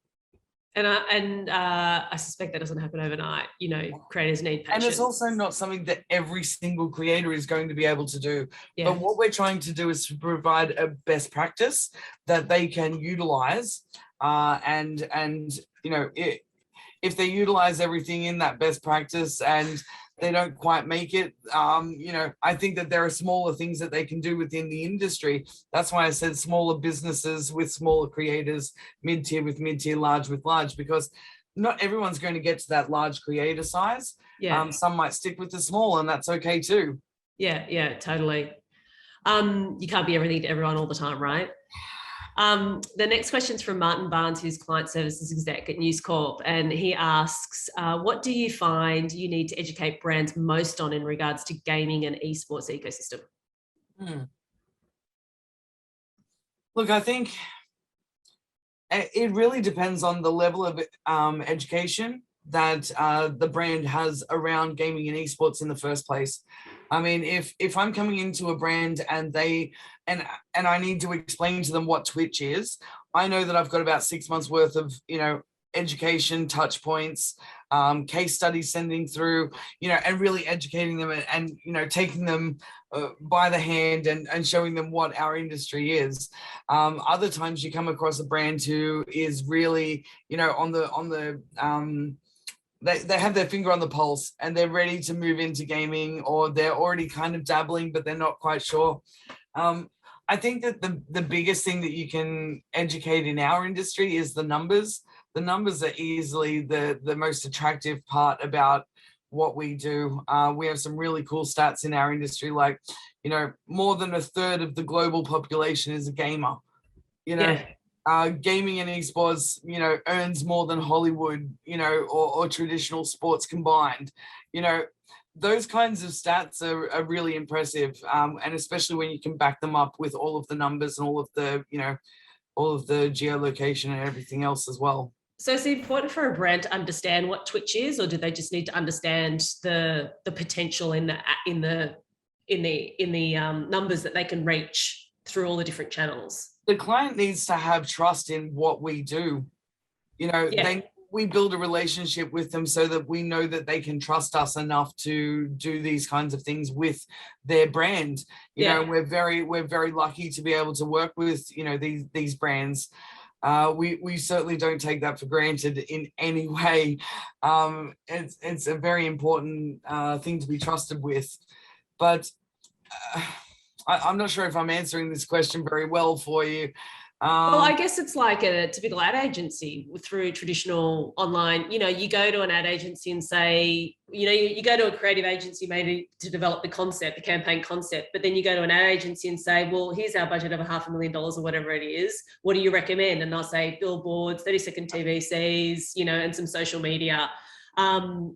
Speaker 1: And I suspect that doesn't happen overnight. You know, creators need patience.
Speaker 2: And it's also not something that every single creator is going to be able to do.
Speaker 1: Yeah.
Speaker 2: But what we're trying to do is to provide a best practice that they can utilize. And you know, if they utilize everything in that best practice and they don't quite make it, you know, I think that there are smaller things that they can do within the industry. That's why I said smaller businesses with smaller creators, mid-tier with mid-tier, large with large, because not everyone's going to get to that large creator size.
Speaker 1: Yeah.
Speaker 2: Some might stick with the small, and that's okay too.
Speaker 1: Yeah, totally. You can't be everything to everyone all the time, right? The next question is from Martin Barnes, who's client services exec at News Corp, and he asks, what do you find you need to educate brands most on in regards to gaming and esports ecosystem?
Speaker 2: Look, I think it really depends on the level of education that the brand has around gaming and esports in the first place. I mean, if I'm coming into a brand and they and I need to explain to them what Twitch is, I know that I've got about 6 months worth of, you know, education, touch points, case studies sending through, you know, and really educating them and you know, taking them by the hand and showing them what our industry is. Other times you come across a brand who is really, you know, on the they have their finger on the pulse and they're ready to move into gaming, or they're already kind of dabbling, but they're not quite sure. I think that the biggest thing that you can educate in our industry is the numbers. The numbers are easily the most attractive part about what we do. We have some really cool stats in our industry, like, you know, more than a third of the global population is a gamer. You know, gaming and esports, you know, earns more than Hollywood, you know, or traditional sports combined. You know, those kinds of stats are really impressive, and especially when you can back them up with all of the numbers and all of the, you know, all of the geolocation and everything else as well.
Speaker 1: So is it important for a brand to understand what Twitch is, or do they just need to understand the potential in the numbers that they can reach through all the different channels?
Speaker 2: The client needs to have trust in what we do. You know, we build a relationship with them so that we know that they can trust us enough to do these kinds of things with their brand. You know, we're very lucky to be able to work with, you know, these brands. We certainly don't take that for granted in any way. It's a very important thing to be trusted with. But I'm not sure if I'm answering this question very well for you.
Speaker 1: Well, I guess it's like a typical ad agency through traditional online. You know, you go to an ad agency and say, you know, you go to a creative agency maybe to develop the concept, the campaign concept, but then you go to an ad agency and say, well, here's our budget of $500,000 or whatever it is. What do you recommend? And they'll say billboards, 30-second TVCs, you know, and some social media. And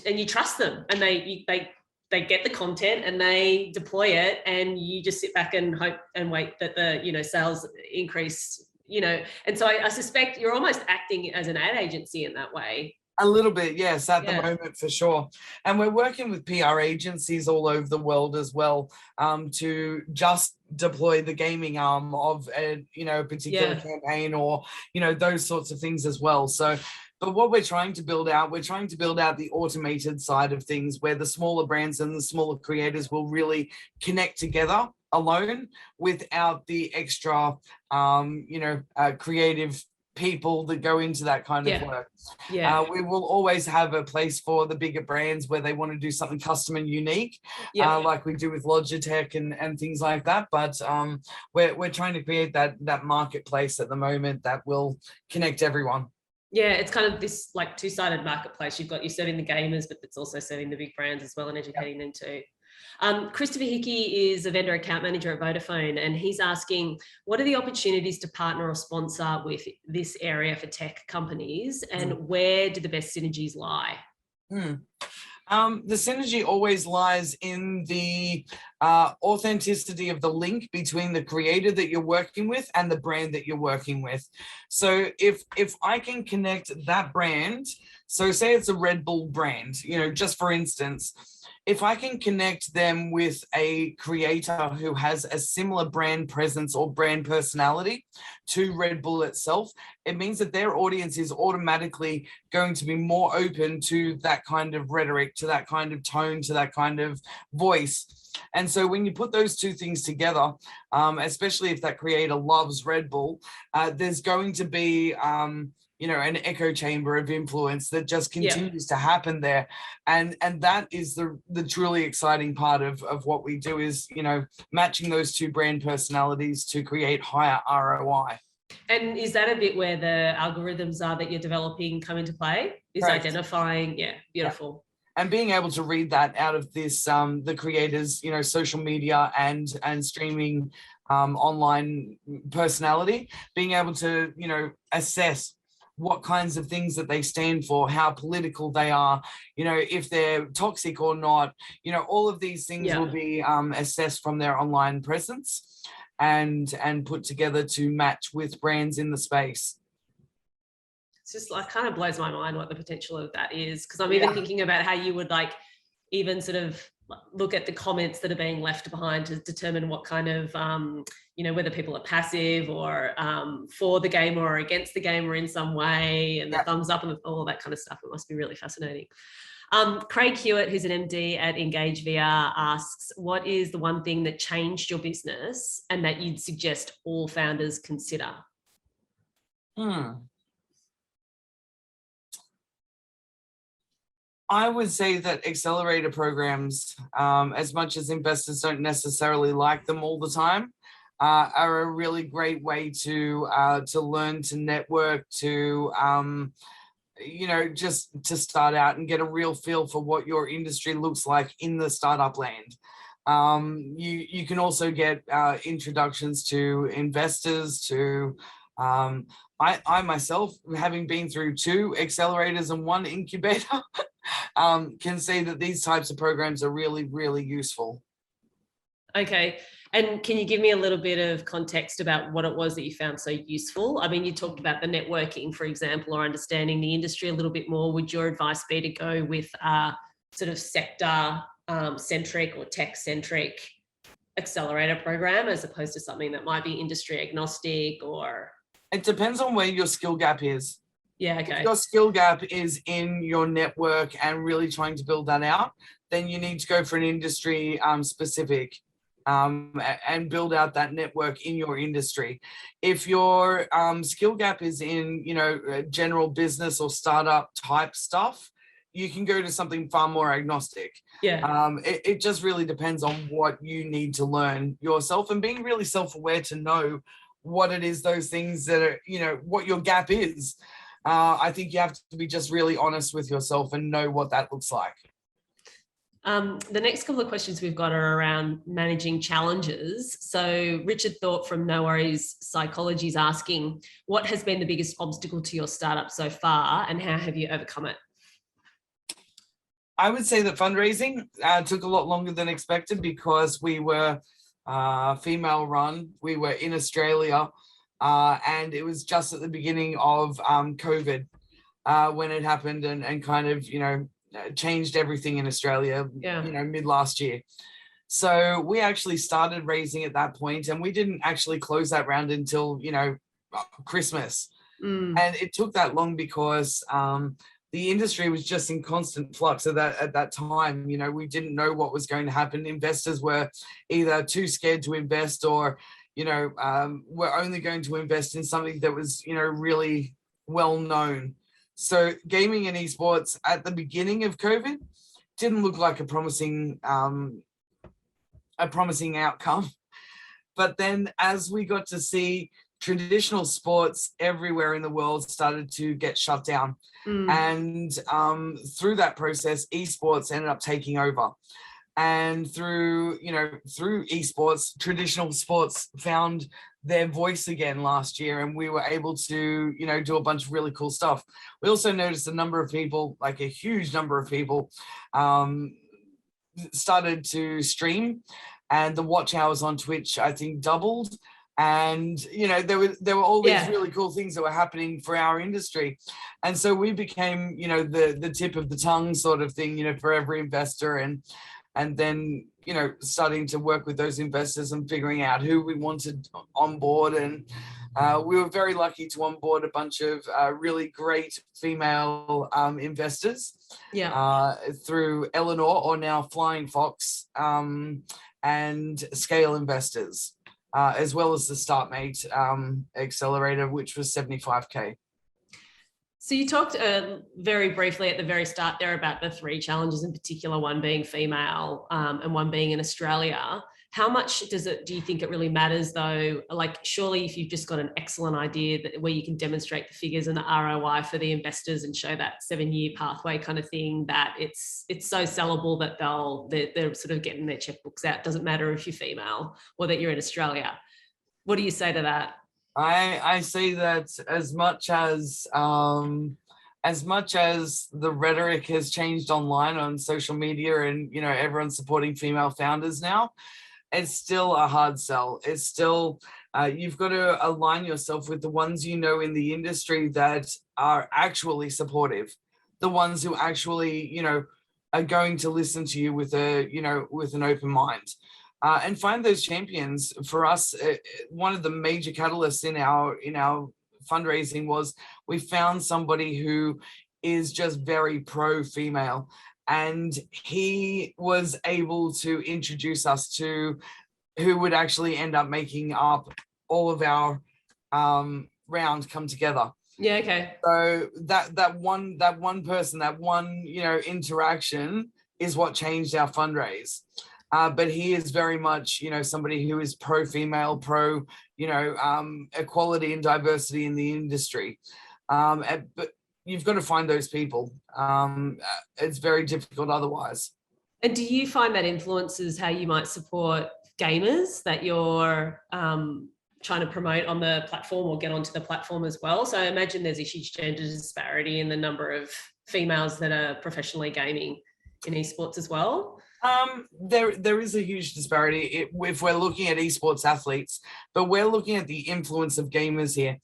Speaker 1: you trust them, and they get the content and they deploy it, and you just sit back and hope and wait that the, you know, sales increase, you know. And so I suspect you're almost acting as an ad agency in that way.
Speaker 2: A little bit, yes, at the moment, for sure. And we're working with PR agencies all over the world as well, to just deploy the gaming arm of a, you know, particular campaign, or, you know, those sorts of things as well. So, but what we're trying to build out the automated side of things, where the smaller brands and the smaller creators will really connect together alone without the extra, you know, creative people that go into that kind of work.
Speaker 1: Yeah.
Speaker 2: We will always have a place for the bigger brands where they want to do something custom and unique, like we do with Logitech and things like that. But we're trying to create that marketplace at the moment that will connect everyone.
Speaker 1: Yeah, it's kind of this like two-sided marketplace. You're serving the gamers, but it's also serving the big brands as well and educating them too. Christopher Hickey is a vendor account manager at Vodafone, and he's asking, what are the opportunities to partner or sponsor with this area for tech companies, and where do the best synergies lie?
Speaker 2: The synergy always lies in the authenticity of the link between the creator that you're working with and the brand that you're working with. So if I can connect that brand, so say it's a Red Bull brand, just for instance, if I can connect them with a creator who has a similar brand presence or brand personality to Red Bull itself, it means that their audience is automatically going to be more open to that kind of rhetoric, to that kind of tone, to that kind of voice. And so when you put those two things together, especially if that creator loves Red Bull, there's going to be an echo chamber of influence that just continues to happen there. And that is the truly exciting part of what we do is, matching those two brand personalities to create higher ROI.
Speaker 1: And is that a bit where the algorithms are that you're developing come into play? Is Correct. Identifying, beautiful.
Speaker 2: Yeah. And being able to read that out of this, the creators, social media and streaming online personality, being able to, assess what kinds of things that they stand for, how political they are, if they're toxic or not, all of these things will be assessed from their online presence and put together to match with brands in the space.
Speaker 1: It's just like kind of blows my mind what the potential of that is, because I'm even thinking about how you would like even sort of look at the comments that are being left behind to determine what kind of whether people are passive or for the game or against the game or in some way, and the thumbs up and all that kind of stuff. It must be really fascinating. Craig Hewitt, who's an MD at Engage VR, asks, what is the one thing that changed your business and that you'd suggest all founders consider?
Speaker 2: I would say that accelerator programs, as much as investors don't necessarily like them all the time, are a really great way to learn, to network, to just to start out and get a real feel for what your industry looks like in the startup land. You can also get introductions to investors, to I myself, having been through 2 accelerators and 1 incubator, can say that these types of programs are really, really useful.
Speaker 1: Okay. And can you give me a little bit of context about what it was that you found so useful? I mean, you talked about the networking, for example, or understanding the industry a little bit more. Would your advice be to go with a sort of sector centric or tech centric accelerator program as opposed to something that might be industry agnostic? Or
Speaker 2: it depends on where your skill gap is.
Speaker 1: Yeah, okay.
Speaker 2: If your skill gap is in your network and really trying to build that out, then you need to go for an industry specific and build out that network in your industry. If your skill gap is in, general business or startup type stuff, you can go to something far more agnostic.
Speaker 1: Yeah.
Speaker 2: It just really depends on what you need to learn yourself, and being really self-aware to know what it is, those things that are, what your gap is. I think you have to be just really honest with yourself and know what that looks like.
Speaker 1: The next couple of questions we've got are around managing challenges. So Richard Thorpe from No Worries Psychology is asking, what has been the biggest obstacle to your startup so far and how have you overcome it?
Speaker 2: I would say that fundraising took a lot longer than expected because we were female run. We were in Australia and it was just at the beginning of COVID when it happened and kind of, changed everything in Australia, mid last year. So we actually started raising at that point and we didn't actually close that round until, Christmas. And it took that long because the industry was just in constant flux at that time. We didn't know what was going to happen. Investors were either too scared to invest or, we're only going to invest in something that was, really well known. So gaming and esports at the beginning of COVID didn't look like a promising outcome. But then as we got to see traditional sports everywhere in the world started to get shut down. And through that process, esports ended up taking over. And through esports, traditional sports found their voice again last year, and we were able to, do a bunch of really cool stuff. We also noticed a number of people, like a huge number of people, started to stream, and the watch hours on Twitch, I think, doubled. And there were all these really cool things that were happening for our industry, and so we became the tip of the tongue sort of thing for every investor, and then starting to work with those investors and figuring out who we wanted on board. And we were very lucky to onboard a bunch of really great female investors through Eleanor, or now Flying Fox, and Scale Investors, as well as the Startmate Accelerator, which was 75K.
Speaker 1: So you talked very briefly at the very start there about the 3 challenges in particular, one being female and one being in Australia. How much do you think it really matters though? Like, surely if you've just got an excellent idea where you can demonstrate the figures and the ROI for the investors and show that 7-year pathway kind of thing, that it's so sellable that they're sort of getting their checkbooks out. Doesn't matter if you're female or that you're in Australia. What do you say to that?
Speaker 2: I say that as much as the rhetoric has changed online on social media, and everyone's supporting female founders now, it's still a hard sell. It's still you've got to align yourself with the ones in the industry that are actually supportive, the ones who actually are going to listen to you with an open mind. And find those champions. For us, one of the major catalysts in our fundraising was we found somebody who is just very pro-female, and he was able to introduce us to who would actually end up making up all of our round come together.
Speaker 1: Yeah, okay.
Speaker 2: So that one person, that one interaction is what changed our fundraise. But he is very much, somebody who is pro-female, pro, equality and diversity in the industry. But you've got to find those people. It's very difficult otherwise.
Speaker 1: And do you find that influences how you might support gamers that you're trying to promote on the platform or get onto the platform as well? So I imagine there's a huge gender disparity in the number of females that are professionally gaming in esports as well.
Speaker 2: There is a huge disparity if we're looking at esports athletes, but we're looking at the influence of gamers here.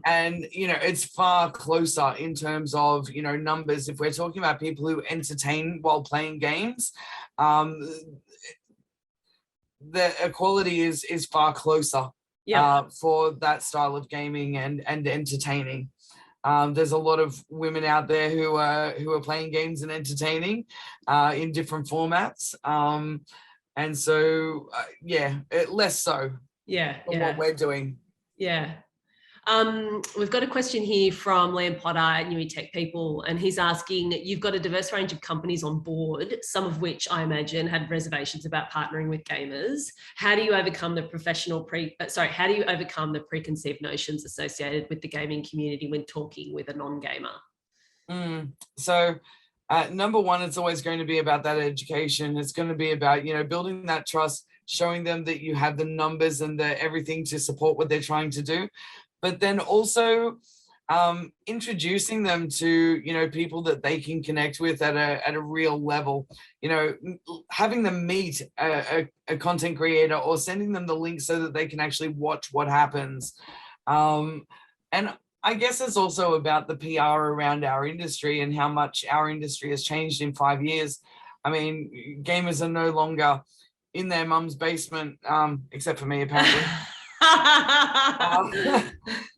Speaker 2: And, it's far closer in terms of, numbers. If we're talking about people who entertain while playing games, the equality is far closer for that style of gaming and entertaining. There's a lot of women out there who are playing games and entertaining in different formats. And so, less so than what we're doing.
Speaker 1: Yeah. We've got a question here from Liam Potter at Newcastle People, and he's asking, you've got a diverse range of companies on board, some of which I imagine had reservations about partnering with gamers. How do you overcome the preconceived notions associated with the gaming community when talking with a non-gamer?
Speaker 2: So number one, it's always going to be about that education. It's going to be about, building that trust, showing them that you have the numbers and everything to support what they're trying to do. But then also introducing them to, people that they can connect with at a real level, having them meet a content creator or sending them the link so that they can actually watch what happens. And I guess it's also about the PR around our industry and how much our industry has changed in 5 years. I mean, gamers are no longer in their mum's basement, except for me, apparently.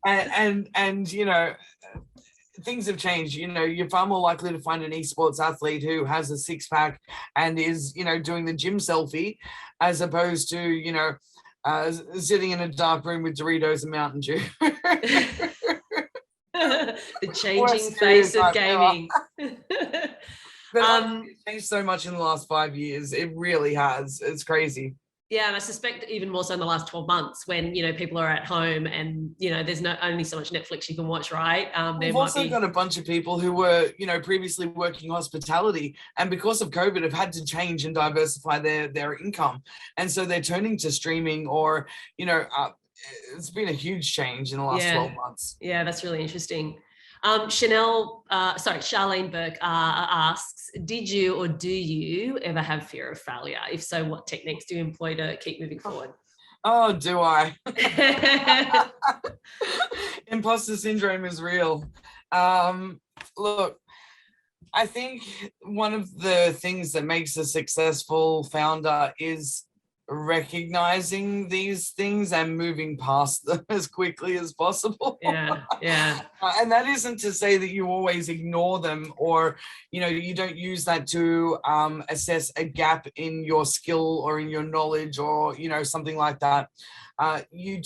Speaker 2: And things have changed. You're far more likely to find an esports athlete who has a six-pack and is doing the gym selfie, as opposed to sitting in a dark room with Doritos and Mountain Dew.
Speaker 1: The changing face of gaming.
Speaker 2: But it's changed so much in the last 5 years. It really has. It's crazy.
Speaker 1: Yeah, and I suspect even more so in the last 12 months when, you know, people are at home and, you know, there's not only so much Netflix you can watch, right?
Speaker 2: We've also got a bunch of people who were, you know, previously working hospitality, and because of COVID have had to change and diversify their income. And so they're turning to streaming or, you know, it's been a huge change in the last 12 months.
Speaker 1: Yeah, that's really interesting. Charlene Burke asks, did you or do you ever have fear of failure? If so, what techniques do you employ to keep moving forward?
Speaker 2: Oh, do I? Imposter syndrome is real. Look, I think one of the things that makes a successful founder is recognizing these things and moving past them as quickly as possible.
Speaker 1: Yeah.
Speaker 2: And that isn't to say that you always ignore them or, you know, you don't use that to assess a gap in your skill or in your knowledge or, you know, something like that. You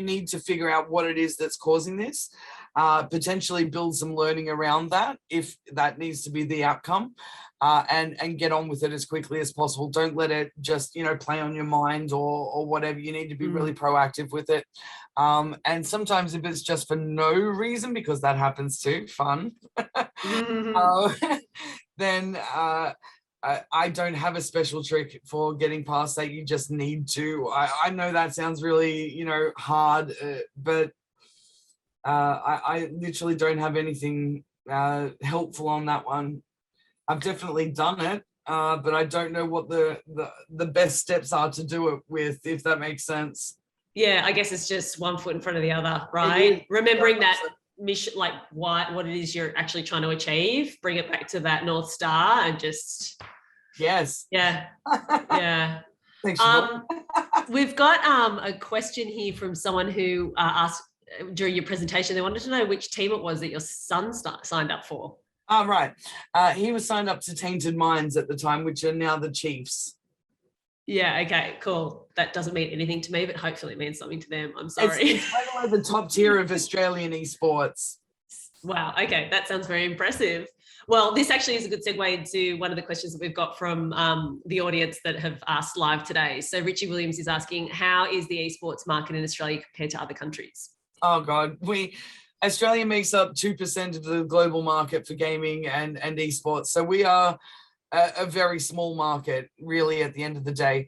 Speaker 2: need to figure out what it is that's causing this, potentially build some learning around that if that needs to be the outcome. And get on with it as quickly as possible. Don't let it just, you know, play on your mind or whatever. You need to be really proactive with it. And sometimes if it's just for no reason, because that happens too, fun, then I don't have a special trick for getting past that. You just need to. I know that sounds really, you know, hard, but I literally don't have anything helpful on that one. I've definitely done it, but I don't know what the best steps are to do it with, if that makes sense.
Speaker 1: Yeah, I guess it's just one foot in front of the other, right? Remembering that mission, like what it is you're actually trying to achieve, bring it back to that North Star and just...
Speaker 2: Yes.
Speaker 1: Yeah.
Speaker 2: Thanks.
Speaker 1: We've got a question here from someone who asked during your presentation, they wanted to know which team it was that your son signed up for.
Speaker 2: Oh, right. He was signed up to Tainted Minds at the time, which are now the Chiefs.
Speaker 1: Yeah, okay, cool. That doesn't mean anything to me, but hopefully it means something to them. I'm sorry.
Speaker 2: It's by the way the top tier of Australian esports.
Speaker 1: Wow, okay, that sounds very impressive. Well, this actually is a good segue into one of the questions that we've got from the audience that have asked live today. So Richie Williams is asking, how is the esports market in Australia compared to other countries?
Speaker 2: Oh, God. Australia makes up 2% of the global market for gaming and esports. So we are a very small market, really, at the end of the day.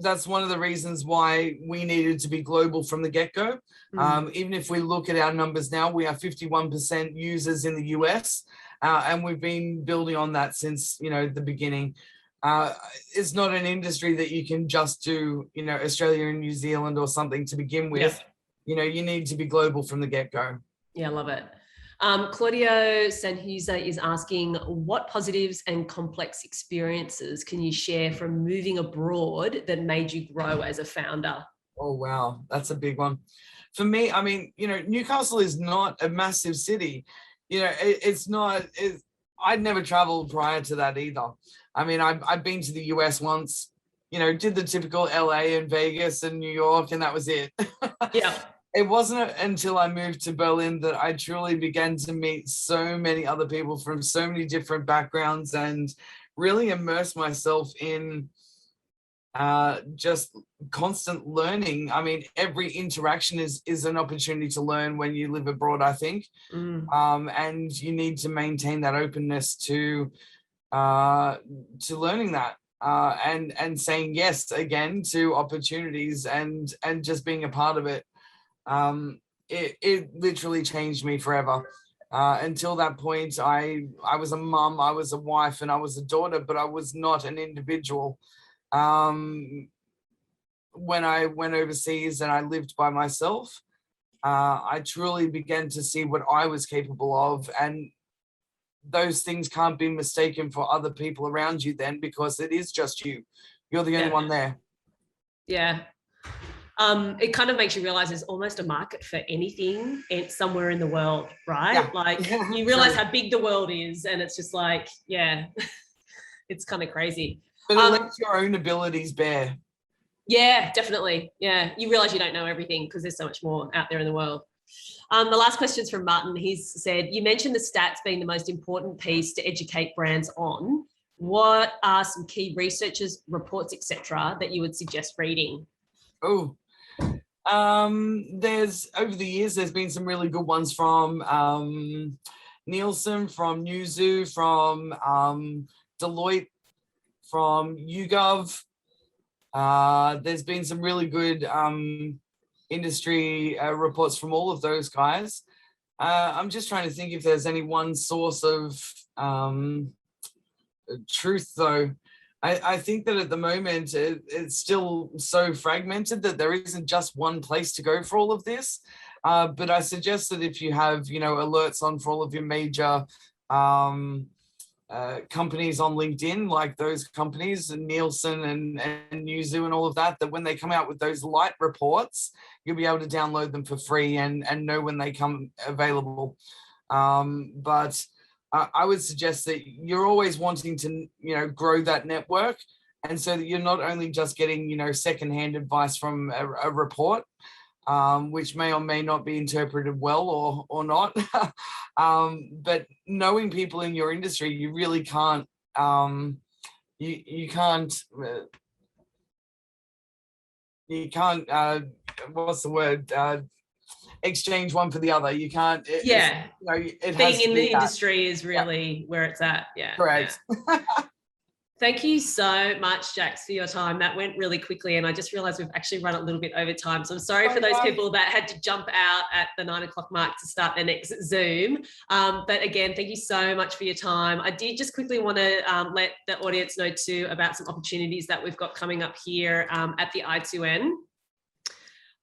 Speaker 2: That's one of the reasons why we needed to be global from the get-go. Even if we look at our numbers now, we are 51% users in the US, and we've been building on that since, you know, the beginning. It's not an industry that you can just do, you know, Australia and New Zealand or something to begin with. Yep. You know, you need to be global from the get-go.
Speaker 1: Yeah, I love it. Claudio Sanhuza is asking, what positives and complex experiences can you share from moving abroad that made you grow as a founder?
Speaker 2: Oh, wow. That's a big one. For me, I mean, you know, Newcastle is not a massive city. You know, I'd never traveled prior to that either. I mean, I've been to the US once, you know, did the typical LA and Vegas and New York, and that was it.
Speaker 1: Yeah.
Speaker 2: It wasn't until I moved to Berlin that I truly began to meet so many other people from so many different backgrounds and really immerse myself in just constant learning. I mean, every interaction is an opportunity to learn when you live abroad, I think. And you need to maintain that openness to learning that. And saying yes again to opportunities and just being a part of it. It literally changed me forever. Until that point, I was a mum, I was a wife, and I was a daughter, but I was not an individual. When I went overseas and I lived by myself, I truly began to see what I was capable of, and those things can't be mistaken for other people around you then, because it is just you. You're the only one there.
Speaker 1: Yeah. It kind of makes you realize there's almost a market for anything somewhere in the world, right? Yeah. Like you realize how big the world is, and it's just like, yeah, it's kind of crazy.
Speaker 2: But it lets your own abilities bare.
Speaker 1: Yeah, definitely. Yeah, you realize you don't know everything because there's so much more out there in the world. The last question is from Martin. He's said, you mentioned the stats being the most important piece to educate brands on. What are some key researchers, reports, etc., that you would suggest reading?
Speaker 2: Oh, there's over the years, there's been some really good ones from Nielsen, from Newzoo, from Deloitte, from YouGov. There's been some really good industry reports from all of those guys. I'm just trying to think if there's any one source of truth, though. I think that at the moment it's still so fragmented that there isn't just one place to go for all of this. But I suggest that if you have, alerts on for all of your major companies on LinkedIn, like those companies, and Nielsen and Newzoo and all of that, that when they come out with those light reports, you'll be able to download them for free and know when they come available. But I would suggest that you're always wanting to, grow that network. And so that you're not only just getting, secondhand advice from a report, which may or may not be interpreted well or not. But knowing people in your industry, you really can't, you can't, what's the word? Exchange one for the other. You can't. It
Speaker 1: being in the industry is really where it's at. Yeah.
Speaker 2: Correct.
Speaker 1: Yeah. Thank you so much, Jax, for your time. That went really quickly, and I just realized we've actually run a little bit over time. So I'm sorry for those people that had to jump out at the 9 o'clock mark to start their next Zoom. But again, thank you so much for your time. I did just quickly want to let the audience know too about some opportunities that we've got coming up here at the I2N.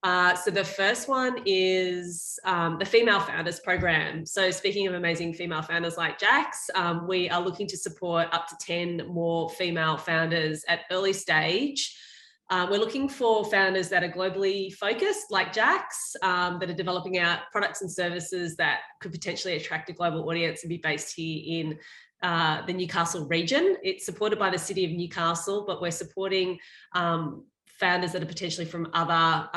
Speaker 1: So the first one is the Female Founders Program. So speaking of amazing female founders like Jax, we are looking to support up to 10 more female founders at early stage. We're looking for founders that are globally focused, like Jax, that are developing out products and services that could potentially attract a global audience and be based here in the Newcastle region. It's supported by the City of Newcastle, but we're supporting founders that are potentially from other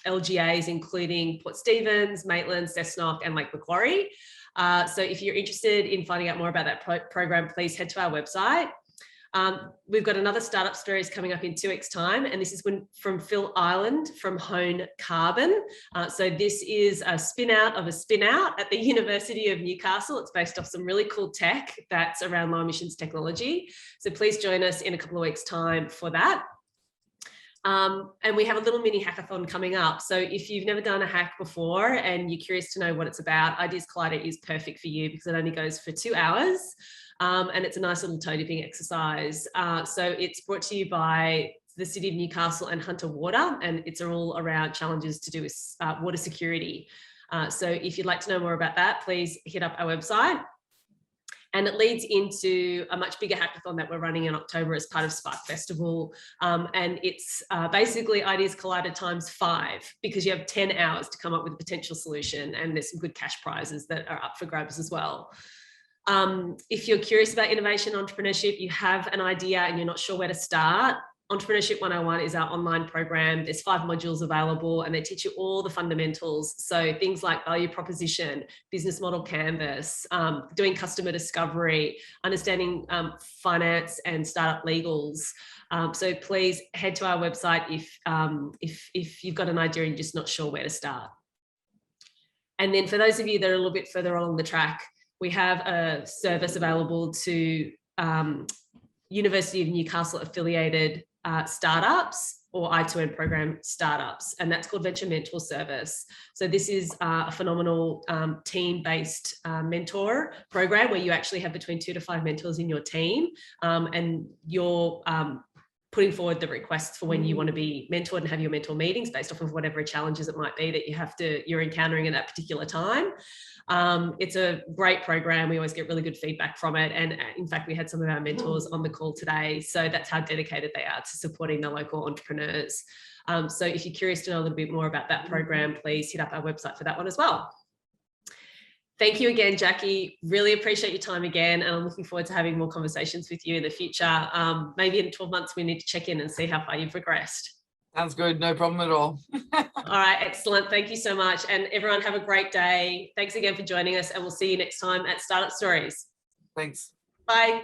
Speaker 1: LGAs, including Port Stephens, Maitland, Cessnock, and Lake Macquarie. So if you're interested in finding out more about that program, please head to our website. We've got another startup stories coming up in 2 weeks' time, and this is from Phil Ireland from Hone Carbon. So this is a spin out of a spin out at the University of Newcastle. It's based off some really cool tech that's around low emissions technology. So please join us in a couple of weeks' time for that. And we have a little mini hackathon coming up. So if you've never done a hack before and you're curious to know what it's about, Ideas Collider is perfect for you because it only goes for 2 hours. And it's a nice little toe dipping exercise. So it's brought to you by the City of Newcastle and Hunter Water, and it's all around challenges to do with water security. So if you'd like to know more about that, please hit up our website. And it leads into a much bigger hackathon that we're running in October as part of Spark Festival. And it's basically Ideas Collider times 5, because you have 10 hours to come up with a potential solution, and there's some good cash prizes that are up for grabs as well. If you're curious about innovation, entrepreneurship, you have an idea and you're not sure where to start, Entrepreneurship 101 is our online program. There's 5 modules available and they teach you all the fundamentals. So things like value proposition, business model canvas, doing customer discovery, understanding finance and startup legals. So please head to our website if you've got an idea and you're just not sure where to start. And then for those of you that are a little bit further along the track, we have a service available to University of Newcastle affiliated startups or I2N program startups, and that's called Venture Mentor Service. So this is a phenomenal team-based mentor program where you actually have between 2 to 5 mentors in your team, and you're putting forward the requests for when you want to be mentored and have your mentor meetings based off of whatever challenges it might be that you're encountering at that particular time. It's a great program. We always get really good feedback from it. And in fact, we had some of our mentors on the call today. So that's how dedicated they are to supporting the local entrepreneurs. So if you're curious to know a little bit more about that program, please hit up our website for that one as well. Thank you again, Jackie. Really appreciate your time again. And I'm looking forward to having more conversations with you in the future. Maybe in 12 months, we need to check in and see how far you've progressed.
Speaker 2: Sounds good. No problem at all.
Speaker 1: All right, excellent. Thank you so much. And everyone have a great day. Thanks again for joining us, and we'll see you next time at Startup Stories.
Speaker 2: Thanks.
Speaker 1: Bye.